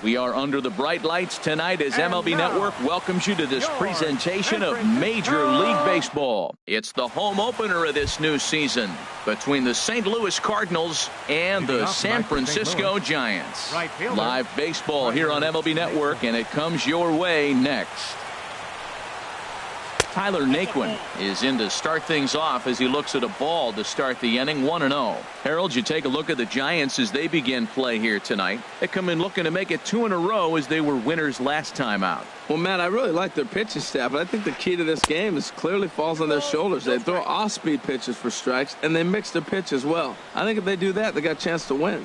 We are under the bright lights tonight as MLB Network welcomes you to this presentation of Major League Baseball. It's the home opener of this new season between the St. Louis Cardinals and the San Francisco Giants. Live baseball here on MLB Network, and it comes your way next. Tyler Naquin is in to start things off as he looks at a ball to start the inning. 1-0. Harold, you take a look at the Giants as they begin play here tonight. They come in looking to make it 2 in a row as they were winners last time out. Well, Matt, I really like their pitching staff, but I think the key to this game is clearly falls on their shoulders. They throw off-speed pitches for strikes, and they mix their pitch as well. I think if they do that, they got a chance to win.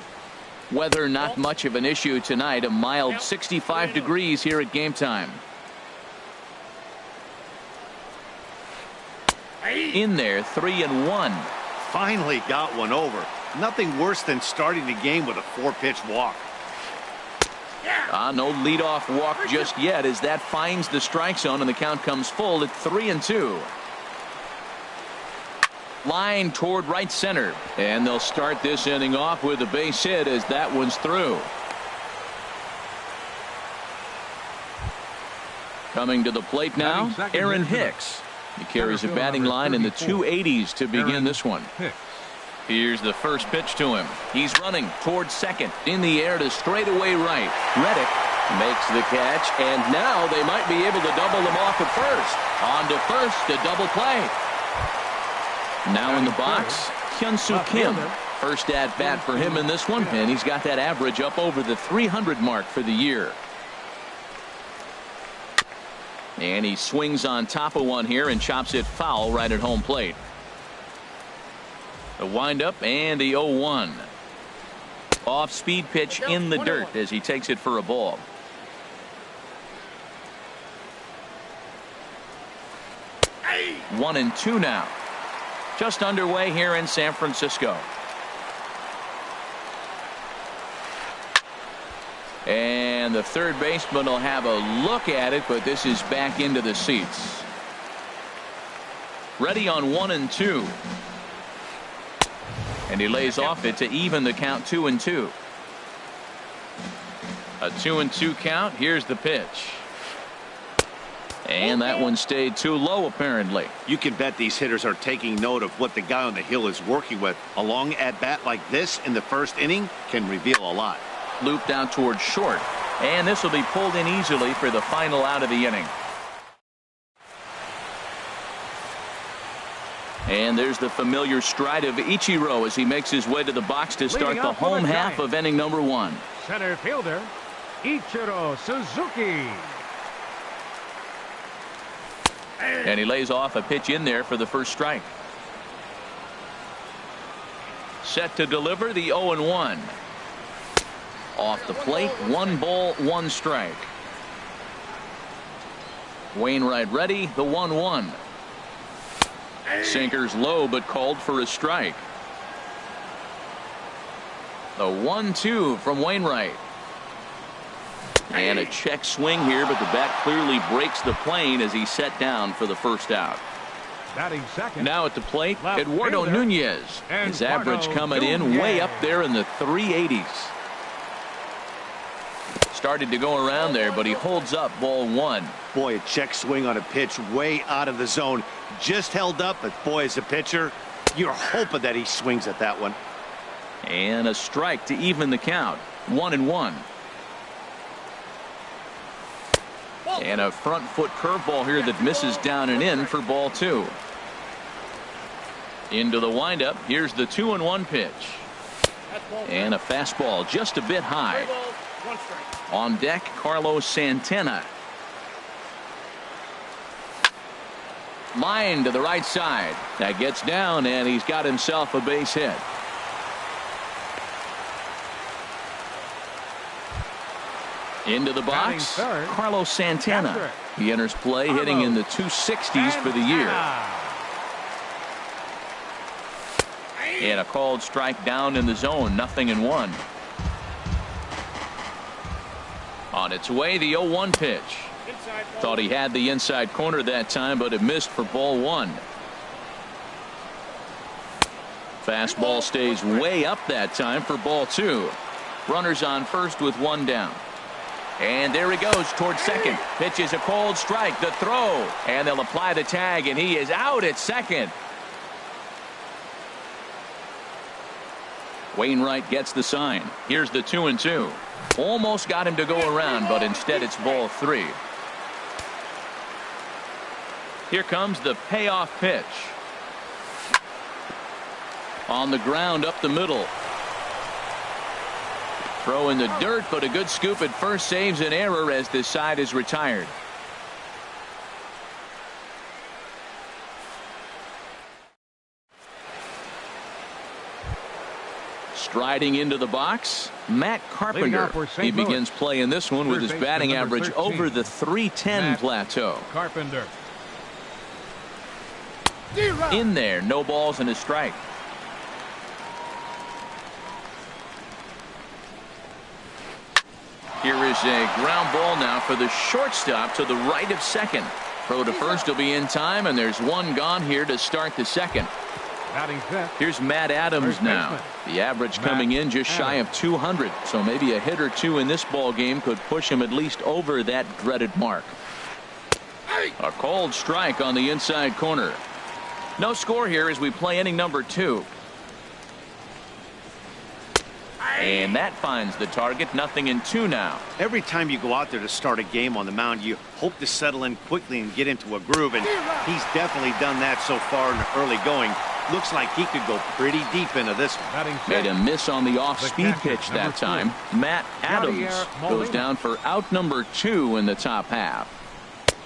Weather not much of an issue tonight. A mild 65 degrees here at game time. In there, 3-1. Finally got one over. Nothing worse than starting the game with a 4-pitch walk. No leadoff walk just yet as that finds the strike zone and the count comes full at 3-2. Line toward right center, and they'll start this inning off with a base hit as that one's through. Coming to the plate now, Aaron Hicks. He carries a batting line in the 280s to begin this one. Here's the first pitch to him. He's running towards second. In the air to straightaway right. Reddick makes the catch, and now they might be able to double them off at first. On to first, a double play. Now in the box, Hyun-Soo Kim. First at bat for him in this one, and he's got that average up over the 300 mark for the year. And he swings on top of one here and chops it foul right at home plate. The windup and the 0-1. Off speed pitch in the dirt as he takes it for a ball. Hey. 1-2 now. Just underway here in San Francisco. And the third baseman will have a look at it, but this is back into the seats. Ready on 1-2. And he lays off it to even the count 2-2. A 2-2 count. Here's the pitch. And that one stayed too low apparently. You can bet these hitters are taking note of what the guy on the hill is working with. A long at bat like this in the first inning can reveal a lot. Looped out towards short, and this will be pulled in easily for the final out of the inning. And there's the familiar stride of Ichiro as he makes his way to the box to start the home half of inning number 1. Center fielder Ichiro Suzuki. And he lays off a pitch in there for the first strike. Set to deliver the 0-1. Off the plate, 1 ball, 1 strike. Wainwright ready, the 1-1. Sinker's low but called for a strike. The 1-2 from Wainwright. And a check swing here, but the bat clearly breaks the plane as he's set down for the first out. Now at the plate, Eduardo Nunez. His average coming in way up there in the 380s. Started to go around there, but he holds up ball 1. Boy, a check swing on a pitch way out of the zone. Just held up, but boy, as a pitcher, you're hoping that he swings at that one. And a strike to even the count. 1-1. And a front foot curveball here that misses down and in for ball 2. Into the windup. Here's the 2-1 pitch. And a fastball just a bit high. On deck, Carlos Santana. Line to the right side. That gets down, and he's got himself a base hit. Into the box, Carlos Santana. He enters play hitting in the 260s for the year. And a called strike down in the zone. 0-1. On its way, the 0-1 pitch. Thought he had the inside corner that time, but it missed for ball 1. Fastball stays way up that time for ball 2. Runners on first with 1 down. And there he goes towards second. Pitch is a cold strike. The throw. And they'll apply the tag, and he is out at second. Wainwright gets the sign. Here's the 2-2. Almost got him to go around, but instead it's ball 3. Here comes the payoff pitch. On the ground up the middle. Throw in the dirt, but a good scoop at first saves an error as this side is retired. Striding into the box, Matt Carpenter. He begins playing this one with his batting average over the .310 plateau. Carpenter. In there, no balls and a strike. Here is a ground ball now for the shortstop to the right of second. Throw to first will be in time, and there's one gone here to start the second. Here's Matt Adams now. The average coming in just shy of 200, so maybe a hit or two in this ball game could push him at least over that dreaded mark. A cold strike on the inside corner. No score here as we play inning number 2. And that finds the target. 0-2 now. Every time you go out there to start a game on the mound, you hope to settle in quickly and get into a groove, and he's definitely done that so far in the early going. Looks like he could go pretty deep into this one. Made a miss on the off-speed pitch that time. Matt Adams goes down for out number 2 in the top half.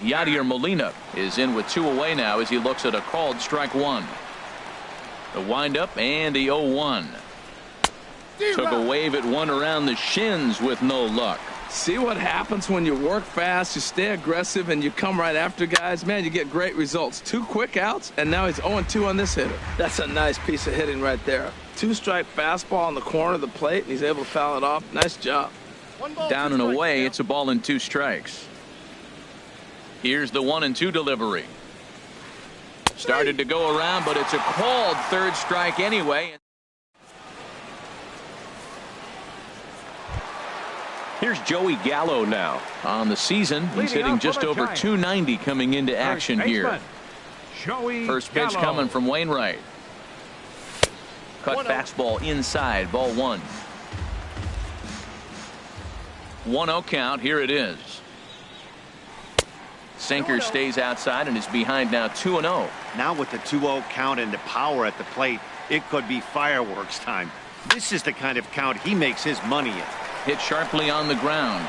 Yadier Molina is in with 2 away now as he looks at a called strike 1. The windup and the 0-1. Took a wave at one around the shins with no luck. See what happens when you work fast, you stay aggressive, and you come right after guys? Man, you get great results. 2 quick outs, and now he's 0-2 on this hitter. That's a nice piece of hitting right there. 2-strike fastball on the corner of the plate, and he's able to foul it off. Nice job. Down and away, it's a ball and 2 strikes. Here's the 1-2 delivery. Started to go around, but it's a called 3rd strike anyway. Here's Joey Gallo now. On the season, he's hitting just over 290 coming into action here. First pitch coming from Wainwright. Cut fastball inside, ball 1. 1-0 count, here it is. Sinker stays outside and is behind now 2-0. Now with the 2-0 count and the power at the plate, it could be fireworks time. This is the kind of count he makes his money in. Hit sharply on the ground.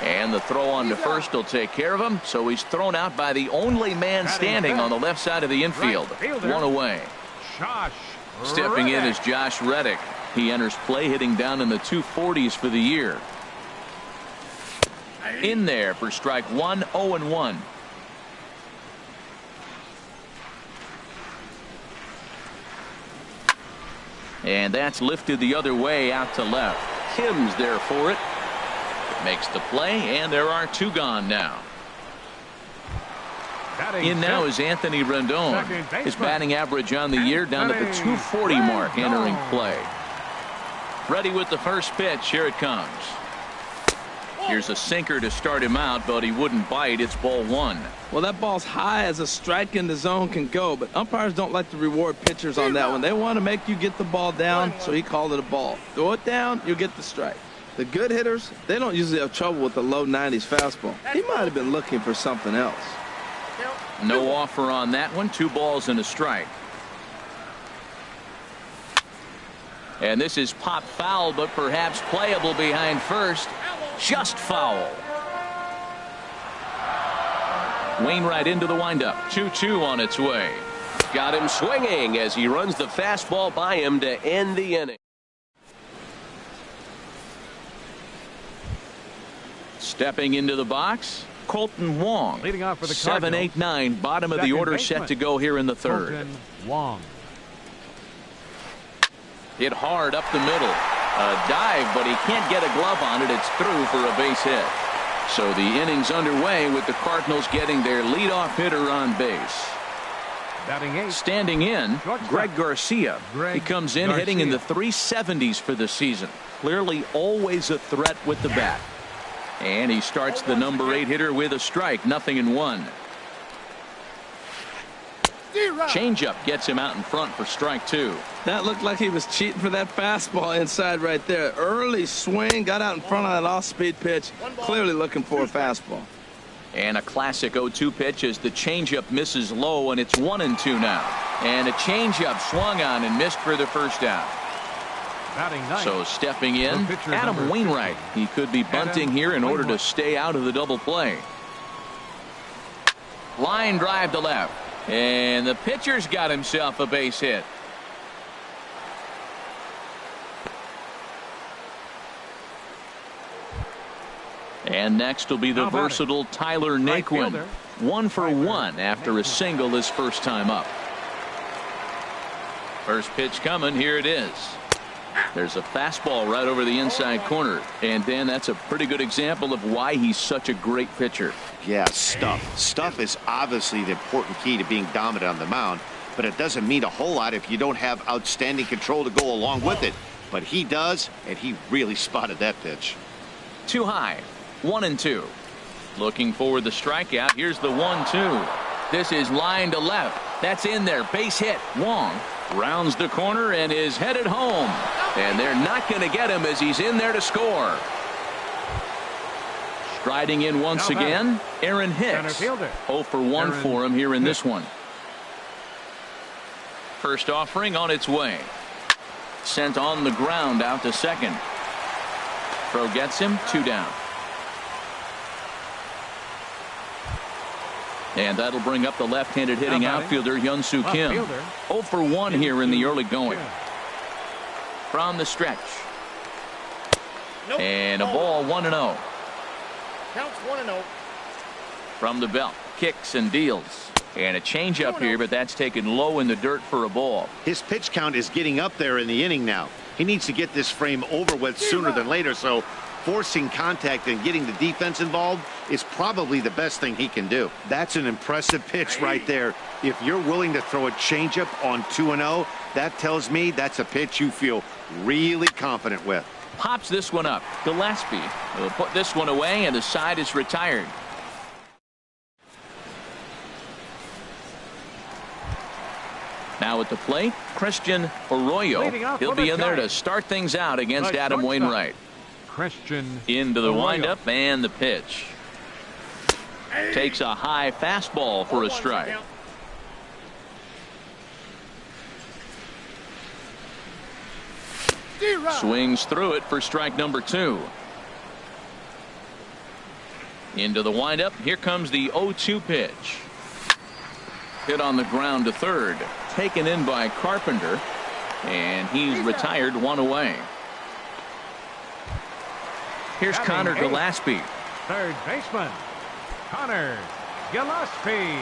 And the throw on to first will take care of him, so he's thrown out by the only man standing on the left side of the infield. 1 away. Stepping in is Josh Reddick. He enters play hitting down in the 240s for the year. In there for strike 1, 0-1. And that's lifted the other way out to left. Kim's there for it. Makes the play, and there are 2 gone now. In now is Anthony Rendon. His batting average on the year down at the 240 mark entering play. Ready with the first pitch. Here it comes. Here's a sinker to start him out, but he wouldn't bite. It's ball 1. Well, that ball's high as a strike in the zone can go, but umpires don't like to reward pitchers on that one. They want to make you get the ball down, so he called it a ball. Throw it down, you'll get the strike. The good hitters, they don't usually have trouble with the low 90s fastball. He might have been looking for something else. No offer on that one. 2 balls and a strike. And this is pop foul, but perhaps playable behind first. Just foul. Wainwright into the windup. 2-2 on its way. Got him swinging as he runs the fastball by him to end the inning. Stepping into the box, Colton Wong. Leading off for the 7, 8, 9, bottom of the order set to go here in the 3rd. Colton Wong. Hit hard up the middle. A dive, but he can't get a glove on it. It's through for a base hit. So the inning's underway with the Cardinals getting their leadoff hitter on base. Batting 8. Standing in, Greg Garcia. He comes in hitting in the 370s for the season. Clearly always a threat with the bat. And he starts the number 8 hitter with a strike, 0-1. Changeup gets him out in front for strike 2. That looked like he was cheating for that fastball inside right there. Early swing, got out in front of that off-speed pitch, clearly looking for a fastball. And a classic 0-2 pitch as the changeup misses low, and it's 1-2 now. And a changeup swung on and missed for the first out. So stepping in, Adam Wainwright. He could be bunting here in order to stay out of the double play. Line drive to left. And the pitcher's got himself a base hit. And next will be the versatile Tyler Naquin. 1 for 1 after a single his first time up. First pitch coming. Here it is. There's a fastball right over the inside corner. And Dan, that's a pretty good example of why he's such a great pitcher. Yeah, stuff. Stuff is obviously the important key to being dominant on the mound, but it doesn't mean a whole lot if you don't have outstanding control to go along with it. But he does, and he really spotted that pitch. Too high. 1-2. Looking for the strikeout. Here's the 1-2. This is line to left. That's in there. Base hit. Wong rounds the corner and is headed home. And they're not going to get him as he's in there to score. Striding in once again, Aaron Hicks. 0 for 1 for him here in this one. First offering on its way. Sent on the ground out to second. Throw gets him, 2 down. And that'll bring up the left-handed hitting outfielder Hyun-Soo Kim. 0 for 1 here in the early going. From the stretch. And a ball, 1-0. Counts 1-0. From the belt, kicks and deals. And a changeup here, but that's taken low in the dirt for a ball. His pitch count is getting up there in the inning now. He needs to get this frame over with sooner than later, so forcing contact and getting the defense involved is probably the best thing he can do. That's an impressive pitch right there. If you're willing to throw a changeup on 2-0, that tells me that's a pitch you feel really confident with. Pops this one up. Gillespie will put this one away, and the side is retired. Now at the plate, Christian Arroyo. He'll be in there to start things out against Adam Wainwright. Christian into the windup and the pitch. Takes a high fastball for a strike. Swings through it for strike number 2. Into the windup. Here comes the 0-2 pitch. Hit on the ground to third. Taken in by Carpenter. And he's retired, 1 away. Here's Connor Gillespie. Third baseman, Connor Gillespie.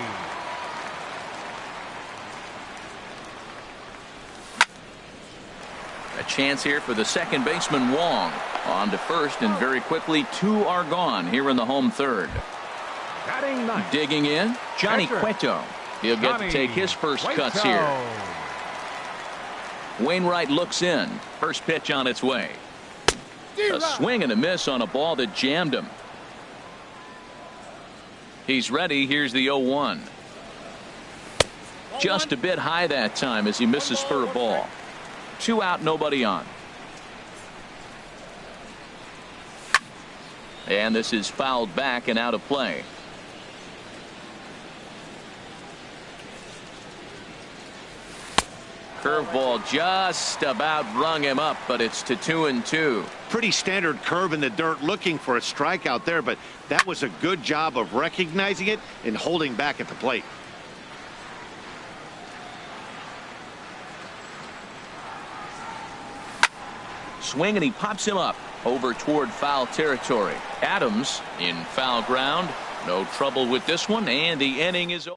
A chance here for the second baseman, Wong. On to first, and very quickly 2 are gone here in the home third. Digging in, Johnny Cueto. He'll get to take his first cuts here. Wainwright looks in. First pitch on its way. A swing and a miss on a ball that jammed him. He's ready. Here's the 0-1. Just a bit high that time as he misses for a ball. 2 out, nobody on. And this is fouled back and out of play. Curveball just about rung him up, but it's to 2-2. Pretty standard curve in the dirt, looking for a strikeout there, but that was a good job of recognizing it and holding back at the plate. Swing, and he pops him up over toward foul territory. Adams in foul ground. No trouble with this one, and the inning is over.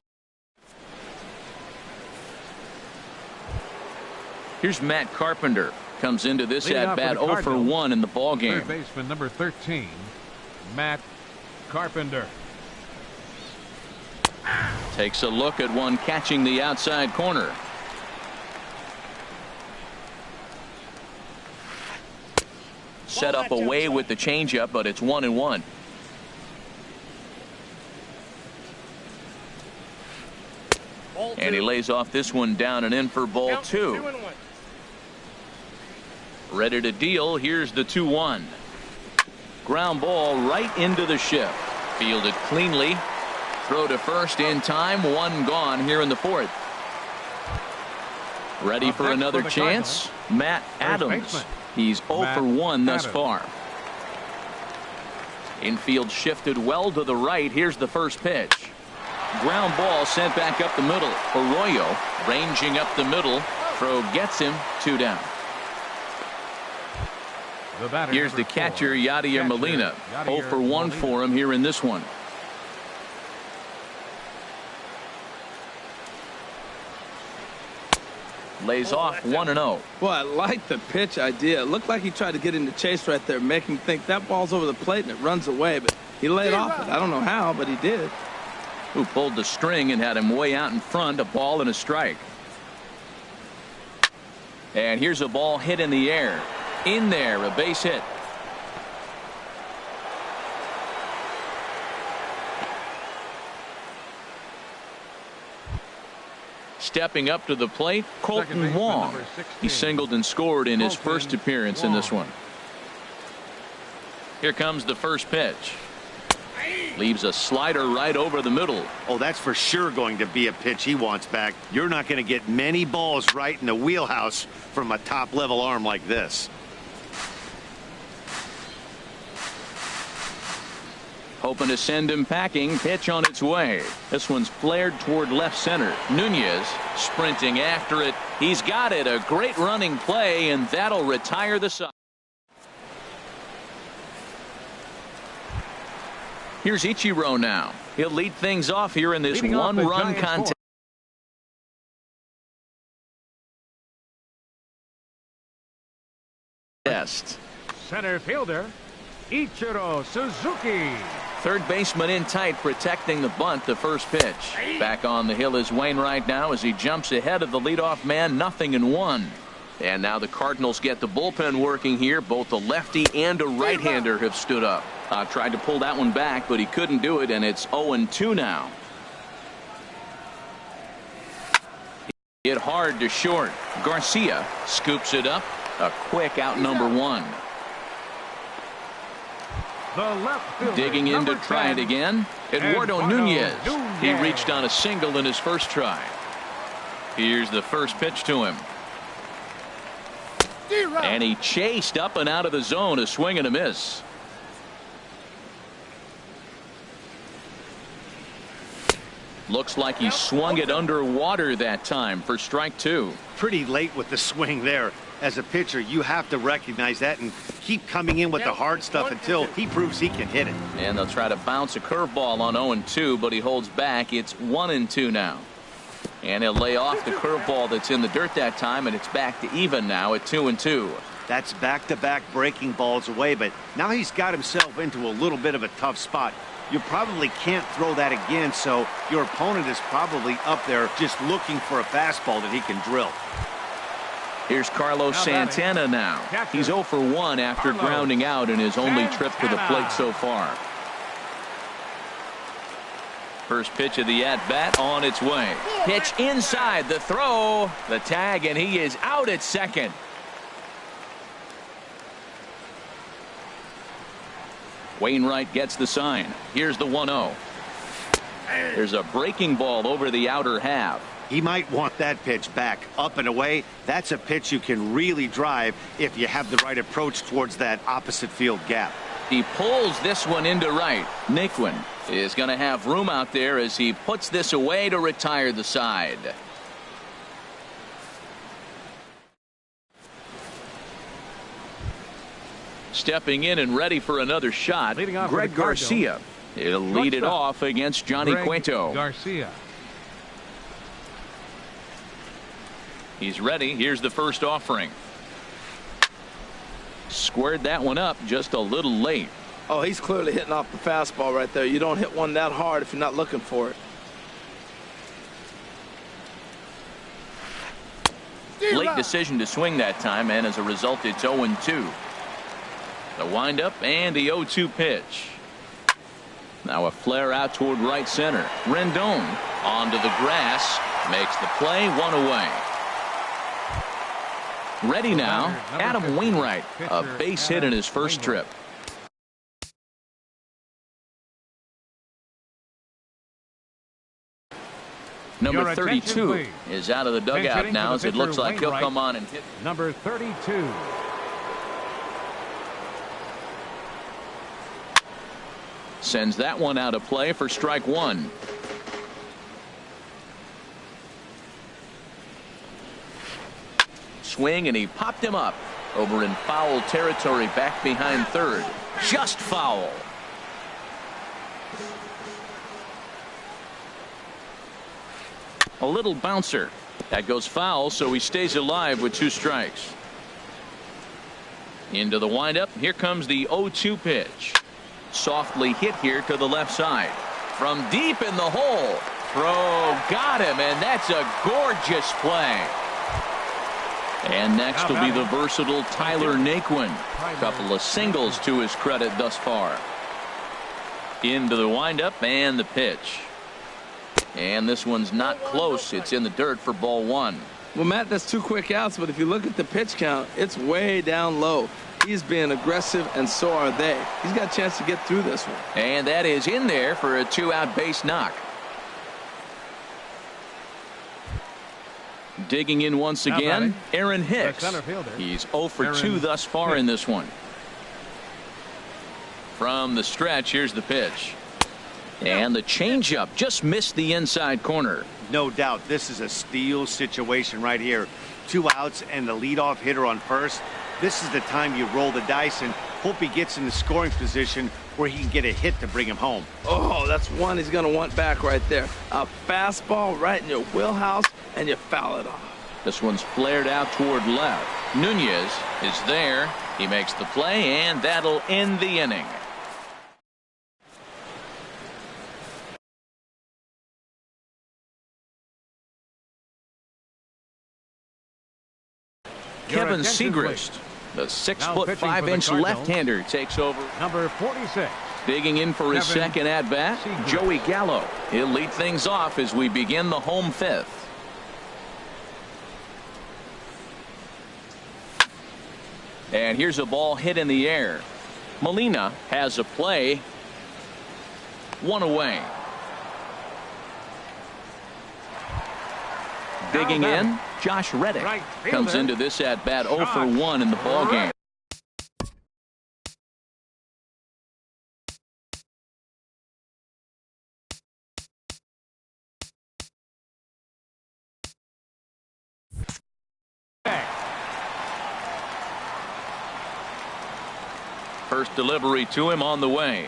Here's Matt Carpenter. Comes into this at bat 0 for 1 in the ball game. Third baseman number 13, Matt Carpenter. Takes a look at one catching the outside corner. Set up away with the changeup, but it's 1-1. Ball And he two. lays off this one down and in for ball Count 2. 2-1. Ready to deal. Here's the 2-1. Ground ball right into the shift. Fielded cleanly. Throw to first in time. One gone here in the 4th. Ready Up for next another for the chance. Matt Adams. baseman. He's 0 Matt for 1 thus Adams. far. Infield shifted well to the right. Here's the first pitch. Ground ball sent back up the middle. Arroyo ranging up the middle. Throw gets him. 2 down. The batter, Here's the number 4, catcher, Yadier Molina. 0 for 1 for him here in this one. Lays off 1-0. Boy, I like the pitch idea. It looked like he tried to get into chase right there, make him think that ball's over the plate and it runs away, but he laid off it. I don't know how, but he did. Who pulled the string and had him way out in front. A ball and a strike. And here's a ball hit in the air. In there, a base hit. Stepping up to the plate, Colton baseman, Wong. number 16. He singled and scored in his Colton first appearance in this Wong. one. Here comes the first pitch. Leaves a slider right over the middle. Oh, that's for sure going to be a pitch he wants back. You're not going to get many balls right in the wheelhouse from a top-level arm like this. Hoping to send him packing. Pitch on its way. This one's flared toward left center. Nunez sprinting after it. He's got it. A great running play, and that'll retire the side. Here's Ichiro now. He'll lead things off here in this Leading off the one-run Giants' contest. Center fielder, Ichiro Suzuki. Third baseman in tight, protecting the bunt. The first pitch. Back on the hill is Wainwright now as he jumps ahead of the leadoff man. 0-1. And now the Cardinals get the bullpen working here. Both a lefty and a right-hander have stood up. Tried to pull that one back, but he couldn't do it, and it's 0-2 now. Hit hard to short. Garcia scoops it up. A quick out number 1. The left fielder, Digging in to number try 10, it again. Eduardo Nunez. He reached on a single in his first try. Here's the first pitch to him. And he chased up and out of the zone. A swing and a miss. Looks like he swung it underwater that time for strike 2. Pretty late with the swing there. As a pitcher, you have to recognize that and keep coming in with the hard stuff until he proves he can hit it. And they'll try to bounce a curveball on 0-2, but he holds back. It's 1-2 now. And he'll lay off the curveball that's in the dirt that time, and it's back to even now at 2-2. That's back-to-back breaking balls away, but now he's got himself into a little bit of a tough spot. You probably can't throw that again, so your opponent is probably up there just looking for a fastball that he can drill. Here's Carlos Santana now. He's 0 for 1 after grounding out in his only trip to the plate so far. First pitch of the at-bat on its way. Pitch inside, the throw, the tag, and he is out at second. Wainwright gets the sign. Here's the 1-0. There's a breaking ball over the outer half. He might want that pitch back up and away. That's a pitch you can really drive if you have the right approach towards that opposite field gap. He pulls this one into right. Naquin is going to have room out there as he puts this away to retire the side. Stepping in and ready for another shot, Greg Garcia. He'll lead it off against Johnny Cueto. Garcia. He's ready. Here's the first offering. Squared that one up just a little late. Oh, he's clearly hitting off the fastball right there. You don't hit one that hard if you're not looking for it. Late decision to swing that time, and as a result, it's 0-2. The windup and the 0-2 pitch. Now a flare out toward right center. Rendon onto the grass. Makes the play, 1 away. Ready now, Adam Wainwright, a base hit in his first trip. Number 32 is out of the dugout now, as it looks like he'll come on and hit. Number 32. Sends that one out of play for strike 1. Swing, and he popped him up over in foul territory back behind third. Just foul. A little bouncer. That goes foul, so he stays alive with 2 strikes. Into the windup. Here comes the 0-2 pitch. Softly hit here to the left side. From deep in the hole. Throw got him, and that's a gorgeous play. And next will be the versatile Tyler Naquin. A couple of singles to his credit thus far. Into the windup and the pitch. And this one's not close. It's in the dirt for ball 1. Well, Matt, that's 2 quick outs, but if you look at the pitch count, it's way down low. He's being aggressive, and so are they. He's got a chance to get through this one. And that is in there for a 2-out base knock. Digging in once again, Aaron Hicks. He's 0 for 2 thus far in this one. From the stretch, here's the pitch. And the changeup just missed the inside corner. No doubt, this is a steal situation right here. 2 outs and the leadoff hitter on first. This is the time you roll the dice and hope he gets in the scoring position where he can get a hit to bring him home. Oh, that's one he's going to want back right there. A fastball right in your wheelhouse, and you foul it off. This one's flared out toward left. Nunez is there. He makes the play, and that'll end the inning. Kevin Segrist, the 6'5" left-hander, takes over. Number 46. Digging in for his second at-bat, Joey Gallo. He'll lead things off as we begin the home 5th. And here's a ball hit in the air. Molina has a play. 1 away. Digging in, Josh Reddick comes into this at-bat 0 for 1 in the ballgame. First delivery to him on the way.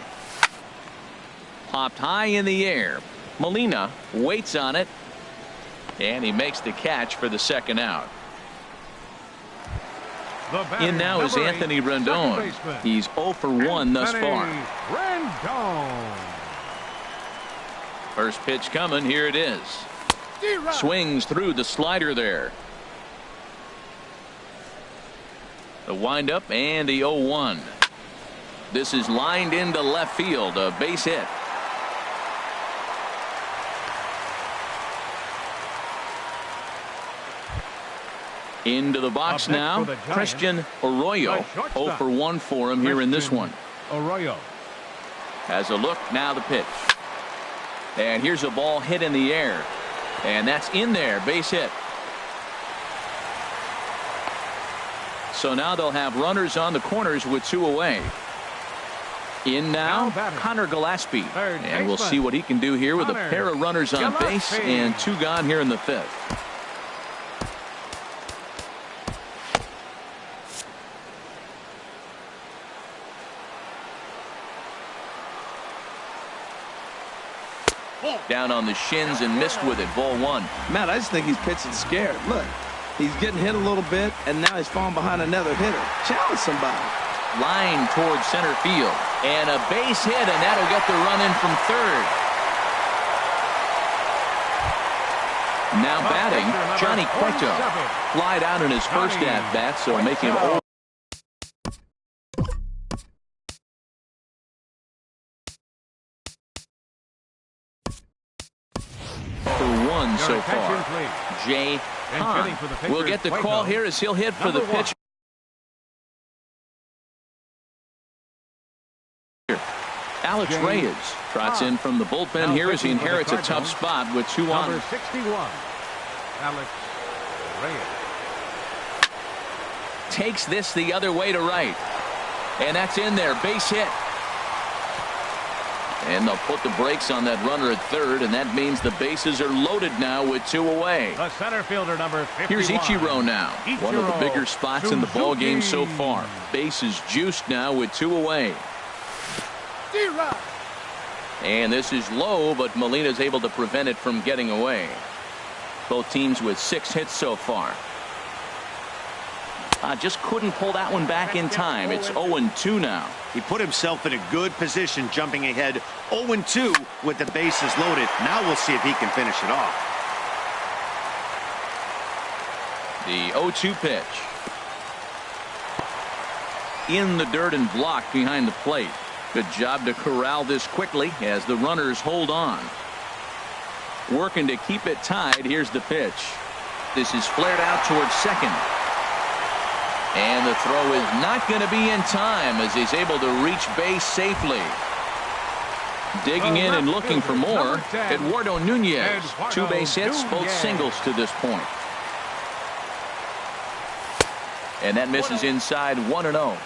Popped high in the air. Molina waits on it. And he makes the catch for the second out. In now is Anthony Rendon. He's 0 for 1 thus far. Rendon. First pitch coming. Here it is. Swings through the slider there. The windup and the 0-1. This is lined into left field. A base hit. Into the box now, Christian Arroyo. 0 for 1 for him here in this one. Arroyo has a look, now the pitch. And here's a ball hit in the air. And that's in there, base hit. So now they'll have runners on the corners with 2 away. In now, Connor Gillespie. And we'll see what he can do here with a pair of runners on base and 2 gone here in the 5th. Down on the shins and missed with it. Ball 1. Matt, I just think he's pitching scared. Look, he's getting hit a little bit, and now he's falling behind another hitter. Challenge somebody. Line towards center field. And a base hit, and that'll get the run in from third. Now batting, Johnny Cueto. Flied out in his first at-bat, so making him 0. game so far. Jay Hahn will get the call here as he'll hit for the pitch. Alex Reyes trots in from the bullpen here as he inherits a tough spot with 2 on. Number 61, Alex Reyes. Takes this the other way to right. And that's in there. Base hit. And they'll put the brakes on that runner at third, and that means the bases are loaded now with 2 away. The center fielder, number 51. Here's Ichiro now. One of the bigger spots in the ball game so far. Bases juiced now with 2 away. And this is low, but Molina's able to prevent it from getting away. Both teams with 6 hits so far. Just couldn't pull that one back in time. It's 0-2 now. He put himself in a good position jumping ahead 0-2 with the bases loaded. Now we'll see if he can finish it off. The 0-2 pitch. In the dirt and blocked behind the plate. Good job to corral this quickly as the runners hold on. Working to keep it tied. Here's the pitch. This is flared out towards second. And the throw is not going to be in time as he's able to reach base safely. Digging in and looking for more, Eduardo Nunez. 2 base hits, both singles to this point. And that misses inside 1-0.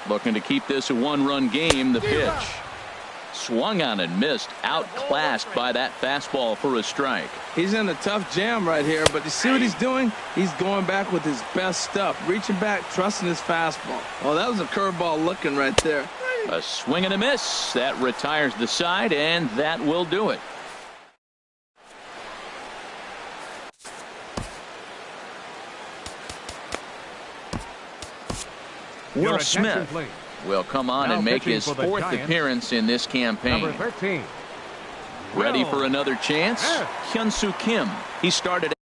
Looking to keep this a 1-run game. The pitch. Swung on and missed. Outclassed by that fastball for a strike. He's in a tough jam right here, but you see what he's doing? He's going back with his best stuff. Reaching back, trusting his fastball. Oh, that was a curveball looking right there. A swing and a miss. That retires the side, and that will do it. Will Smith will come on and make his 4th appearance in this campaign. Number 13. Ready for another chance? Hyun-Soo Kim. He started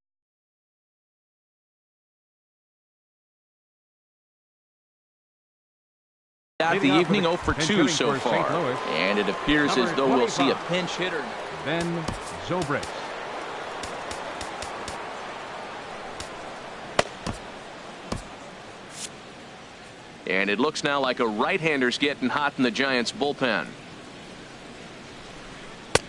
out the evening 0 for 2 so far. And it appears as though we'll see a pinch hitter. Ben Zobrist. And it looks now like a right-hander's getting hot in the Giants bullpen.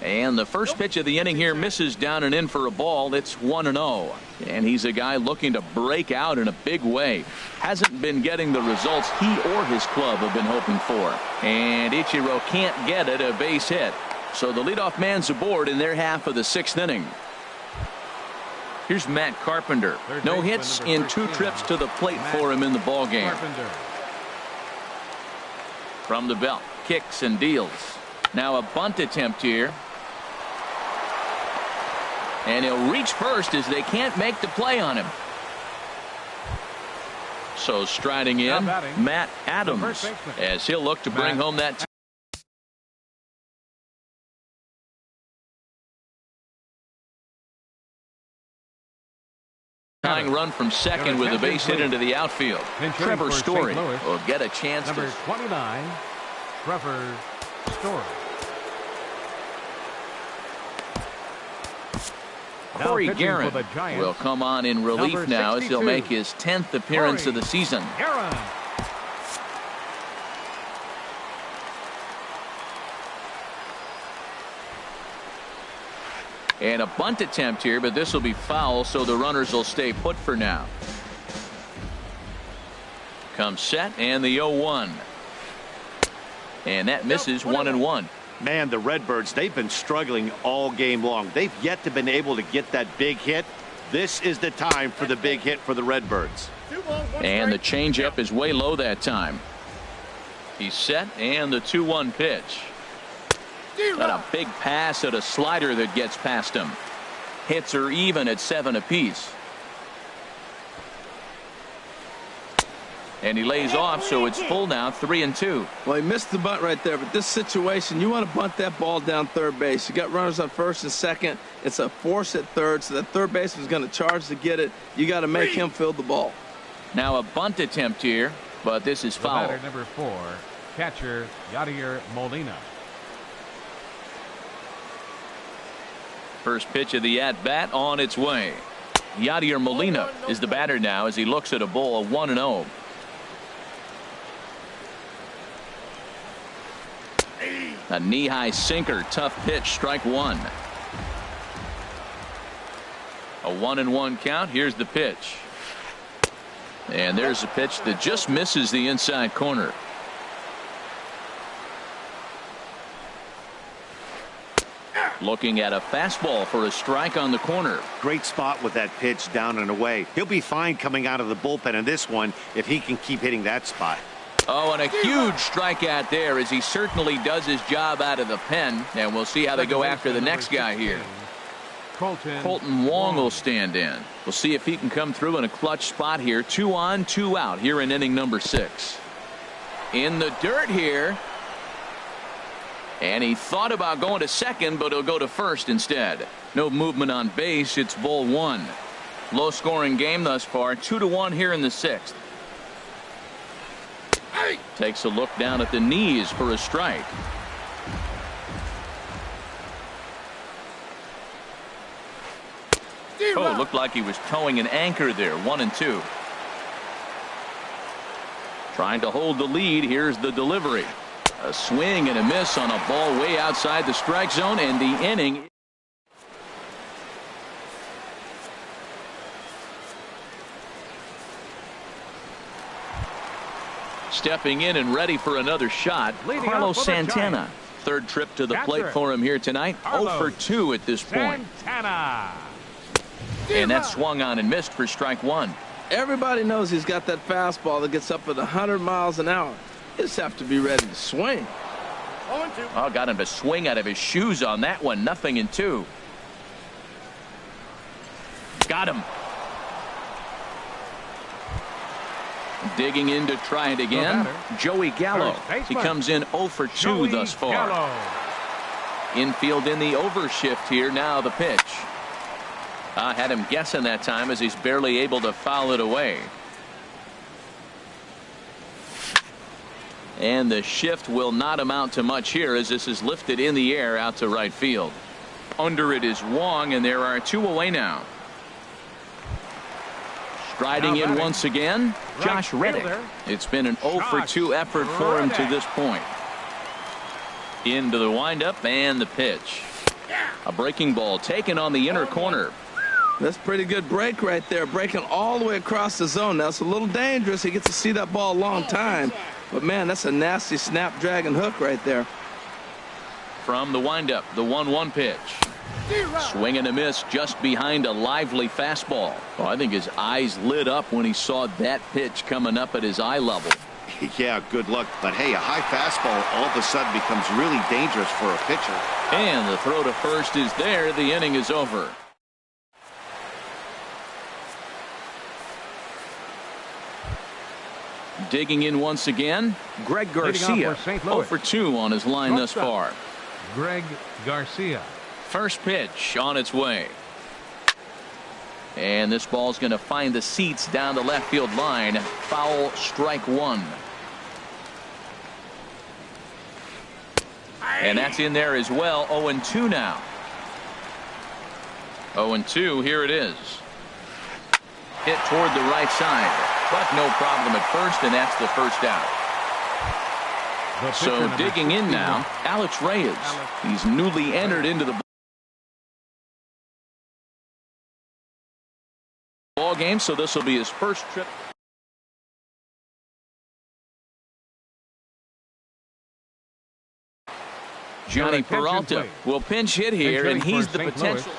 And the first pitch of the inning here misses down and in for a ball. It's 1-0. And he's a guy looking to break out in a big way. Hasn't been getting the results he or his club have been hoping for. And Ichiro can't get it, a base hit. So the leadoff man's aboard in their half of the 6th inning. Here's Matt Carpenter. No hits in 2 trips to the plate for him in the ballgame. From the belt, kicks and deals. Now a bunt attempt here. And he'll reach first as they can't make the play on him. So striding in, Matt Adams, as he'll look to bring home that tying run from second with a base hit into the outfield. Trevor Story will get a chance. Number 29, Trevor Story. Corey Guerin will come on in relief now as he'll make his 10th appearance of the season. And a bunt attempt here, but this will be foul, so the runners will stay put for now. Comes set and the 0-1. And that misses 1-1. Man, the Redbirds, they've been struggling all game long. They've yet to been able to get that big hit. This is the time for the big hit for the Redbirds. And the changeup is way low that time. He's set and the 2-1 pitch. Got a big pass at a slider that gets past him. Hits are even at 7 apiece. And he lays off, so it's full now, 3-2. Well, he missed the bunt right there, but this situation, you want to bunt that ball down third base. You got runners on first and second. It's a force at third, so that third baseman's going to charge to get it. You got to make him field the ball. Now a bunt attempt here, but this is foul. Batter number 4, catcher Yadier Molina. First pitch of the at-bat on its way. Yadier Molina is the batter now as he looks at a ball of 1-0. A knee-high sinker, tough pitch, strike one. A 1-1 count. Here's the pitch. And there's a pitch that just misses the inside corner. Looking at a fastball for a strike on the corner. Great spot with that pitch down and away. He'll be fine coming out of the bullpen in this one if he can keep hitting that spot. Oh, and a huge strikeout there as he certainly does his job out of the pen. And we'll see how they go after the next guy here. Colton Wong will stand in. We'll see if he can come through in a clutch spot here. 2 on, 2 out here in inning number 6. In the dirt here. And he thought about going to second, but he'll go to first instead. No movement on base. It's ball 1. Low scoring game thus far. 2-1 here in the 6th. Takes a look down at the knees for a strike. Oh, looked like he was towing an anchor there. 1-2. Trying to hold the lead. Here's the delivery. A swing and a miss on a ball way outside the strike zone, and the inning. Stepping in and ready for another shot, Carlos Santana. Third trip to the plate for him here tonight. 0 for 2 at this point. And that swung on and missed for strike one. Everybody knows he's got that fastball that gets up at 100 miles an hour. You just have to be ready to swing. Oh, got him to swing out of his shoes on that one. 0-2. Got him. Digging in to try it again. Joey Gallo. He comes in 0 for 2 thus far. Infield in the overshift here. Now the pitch. I had him guessing that time as he's barely able to foul it away. And the shift will not amount to much here as this is lifted in the air out to right field. Under it is Wong, and there are 2 away now. Striding in once again, Josh Reddick. It's been an 0 for 2 effort for him to this point. Into the windup and the pitch. A breaking ball taken on the inner corner. That's pretty good break right there, breaking all the way across the zone. Now it's a little dangerous. He gets to see that ball a long time, but man, that's a nasty snapdragon hook right there. From the windup, the 1-1 pitch. Swing and a miss just behind a lively fastball. Oh, I think his eyes lit up when he saw that pitch coming up at his eye level. Yeah, good luck. But hey, a high fastball all of a sudden becomes really dangerous for a pitcher. And the throw to first is there. The inning is over. Digging in once again, Greg Garcia. 0 for 2 on his line thus far. Greg Garcia. First pitch on its way. And this ball's going to find the seats down the left field line. Foul, strike one. And that's in there as well. 0-2 now. 0-2, here it is. Hit toward the right side, but no problem at first, and that's the first out. So digging in now, Alex Reyes. He's newly entered into the ball game, so this will be his first trip. Johnny Peralta will pinch hit here, and he's the potential.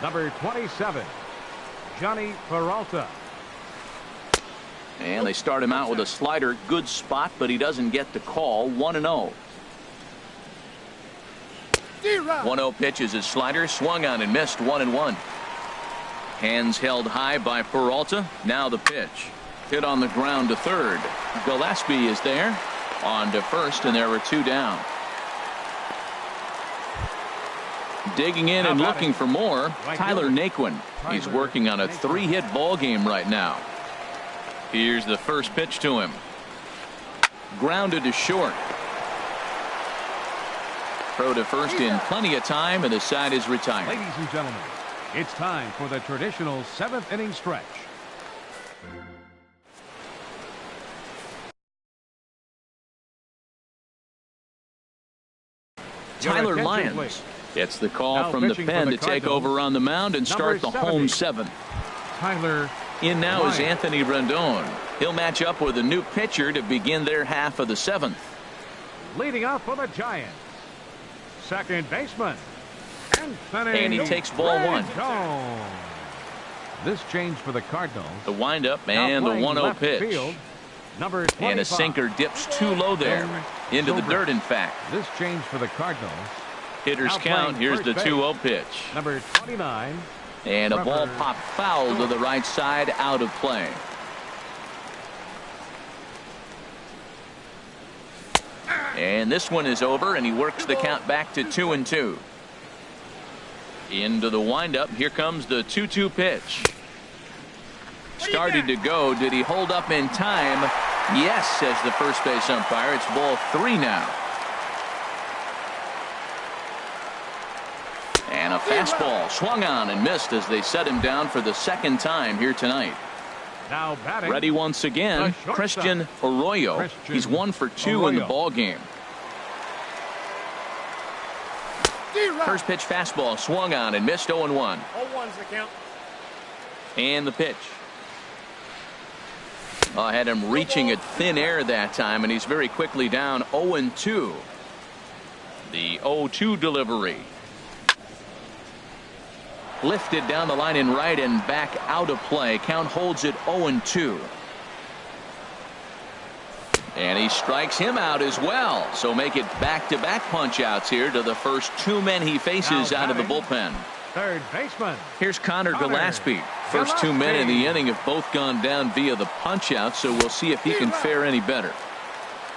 Number 27, Johnny Peralta. And they start him out with a slider. Good spot, but he doesn't get the call. 1-0. 1-0 pitch is his slider. Swung on and missed. 1-1. Hands held high by Peralta. Now the pitch. Hit on the ground to third. Gillespie is there. On to first, and there were 2 down. Digging in and looking for more, Tyler Naquin. He's working on a 3-hit ball game right now. Here's the first pitch to him. Grounded to short. Throw to first in plenty of time, and the side is retired. Ladies and gentlemen, it's time for the traditional 7th inning stretch. Tyler Lyons gets the call now from the pen to take Cardinals, over on the mound and start the 70. home 7th. Tyler In now Lyons. is Anthony Rendon. He'll match up with a new pitcher to begin their half of the 7th. Leading off for the Giants, second baseman, Anthony And he takes ball 1. Rendon. This change for the Cardinals. The windup Now and the playing 1-0 left pitch. field, number 25. And a sinker dips too low there. Into the dirt, in fact. This change for the Cardinals. Hitters Now count. playing Here's the first 2-0 base, pitch. number 29. And a ball Trevor popped foul to the right side, out of play. And this one is over, and he works the count back to 2-2. Into the windup. Here comes the 2-2 pitch. Started to go. Did he hold up in time? Yes, says the first base umpire. It's ball 3 now. And a fastball swung on and missed as they set him down for the second time here tonight. Now batting. Ready once again, The shortstop. Christian Arroyo. Christian He's 1 for 2 in the Arroyo. ball game. First pitch fastball swung on and missed. 0-1. 0-1's the count. And the pitch. I had him reaching at thin air that time, and he's very quickly down 0-2. The 0-2 delivery. Lifted down the line in right and back out of play. Count holds it 0-2. And he strikes him out as well. So make it back-to-back punch-outs here to the first 2 men he faces Now out of the batting. bullpen. Third baseman. Here's Connor Connor Gillespie. First 2 men in the inning have both gone down via the punch-out, so we'll see if he can fare any better.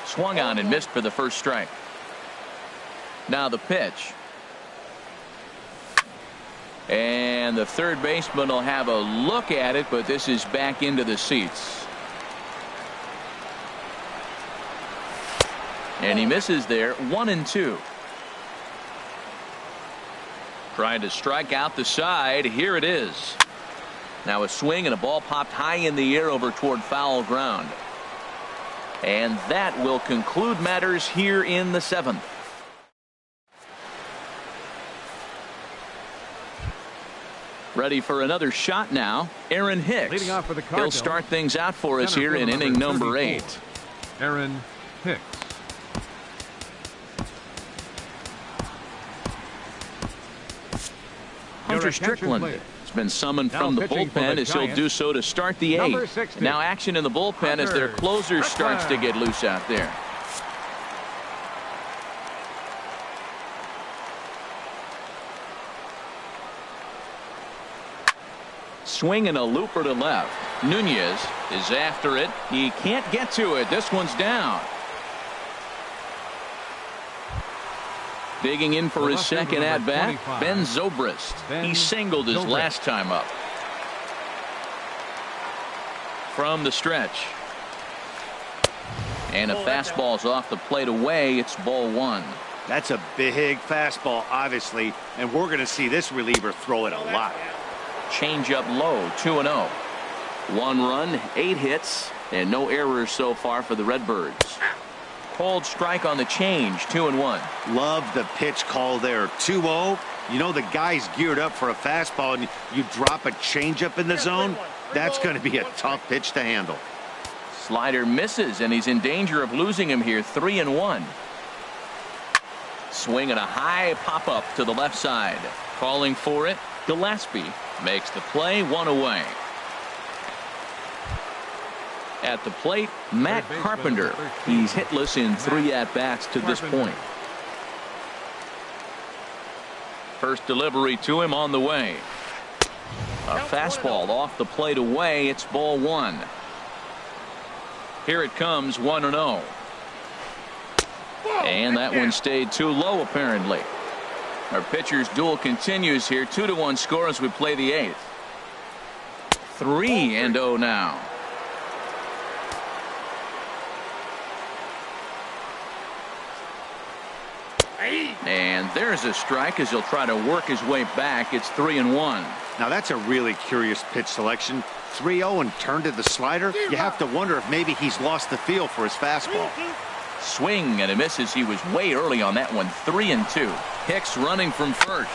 Swung on and missed for the first strike. Now the pitch. And the third baseman will have a look at it, but this is back into the seats. And he misses there. 1-2. Trying to strike out the side. Here it is. Now a swing and a ball popped high in the air over toward foul ground. And that will conclude matters here in the 7th. Ready for another shot now. Aaron Hicks. Leading off for the He'll Cardinals. start things out for us Center here in fielder inning number 34. 8. Aaron Hicks. Hunter attention, Strickland please. has been summoned Now from the pitching for bullpen the as he'll Giants, do so to start the number 8th. 60. Now action in the bullpen as their Hunter closer starts to Strickland. get loose out there. Swing and a looper to left. Nunez is after it. He can't get to it. This one's down. Digging in for The his left fielder, second at number bat, 25. Ben Zobrist. Ben He singled his Zobrist. last time up. From the stretch. And a fastball's off the plate away. It's ball 1. That's a big fastball, obviously, and we're going to see this reliever throw it a lot. Change up low, 2-0. 1 run, 8 hits, and no errors so far for the Redbirds. Cold strike on the change, 2-1. Love the pitch call there. 2-0. You know the guy's geared up for a fastball, and you drop a changeup in the zone. That's going to be a tough pitch to handle. Slider misses, and he's in danger of losing him here, 3-1. Swing and a high pop-up to the left side. Calling for it, Gillespie makes the play, 1 away. At the plate, Matt Carpenter. He's hitless in 3 at-bats to this point. First delivery to him on the way. A fastball off the plate away. It's ball 1. Here it comes, 1-0. And that one stayed too low, apparently. Our pitcher's duel continues here. 2-1 score as we play the 8th. 3-0 now. And there's a strike as he'll try to work his way back. It's 3-1. Now that's a really curious pitch selection. 3-0 and turned to the slider. You have to wonder if maybe he's lost the feel for his fastball. Swing and a misses. He was way early on that one. 3-2. Hicks running from first.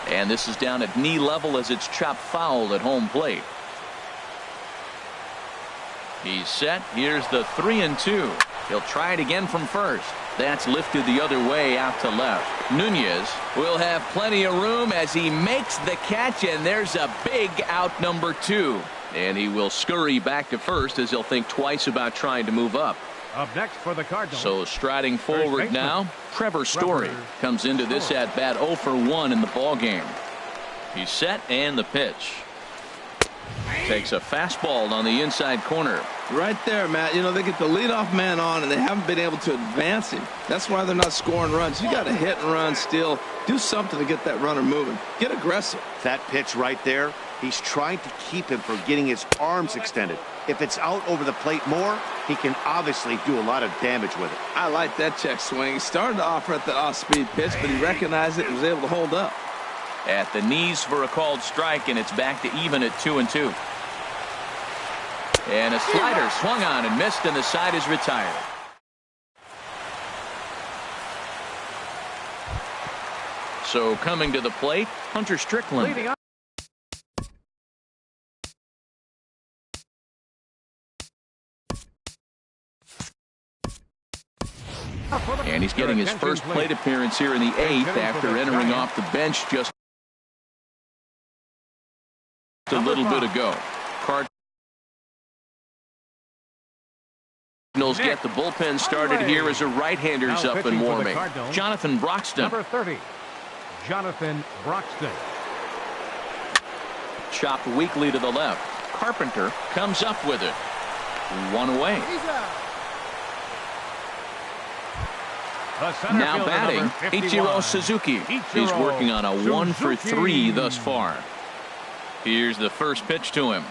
And this is down at knee level as it's chopped foul at home plate. He's set. Here's the 3-2. He'll try it again from first. That's lifted the other way out to left. Nunez will have plenty of room as he makes the catch, and there's a big out number 2. And he will scurry back to first as he'll think twice about trying to move up. Up next for the Cardinals. So striding forward now, Trevor Story comes into this at bat 0 for 1 in the ball game. He's set and the pitch. Takes a fastball on the inside corner. Right there, Matt. You know, they get the leadoff man on, and they haven't been able to advance him. That's why they're not scoring runs. You got to hit and run still. Do something to get that runner moving. Get aggressive. That pitch right there, he's trying to keep him from getting his arms extended. If it's out over the plate more, he can obviously do a lot of damage with it. I like that check swing. He started to offer at the off-speed pitch, but he recognized it and was able to hold up. At the knees for a called strike, and it's back to even at 2-2. And a slider swung on and missed, and the side is retired. So coming to the plate, Hunter Strickland. And he's getting his first plate appearance here in the 8th after entering off the bench just a little bit ago. Cardinals get the bullpen started here as a right-hander's up and warming. Jonathan Broxton. Number 30, Jonathan Broxton. Chopped weakly to the left. Carpenter comes up with it. 1 away. Now batting, Ichiro Suzuki. He's working on a 1 for 3 thus far. Here's the first pitch to him.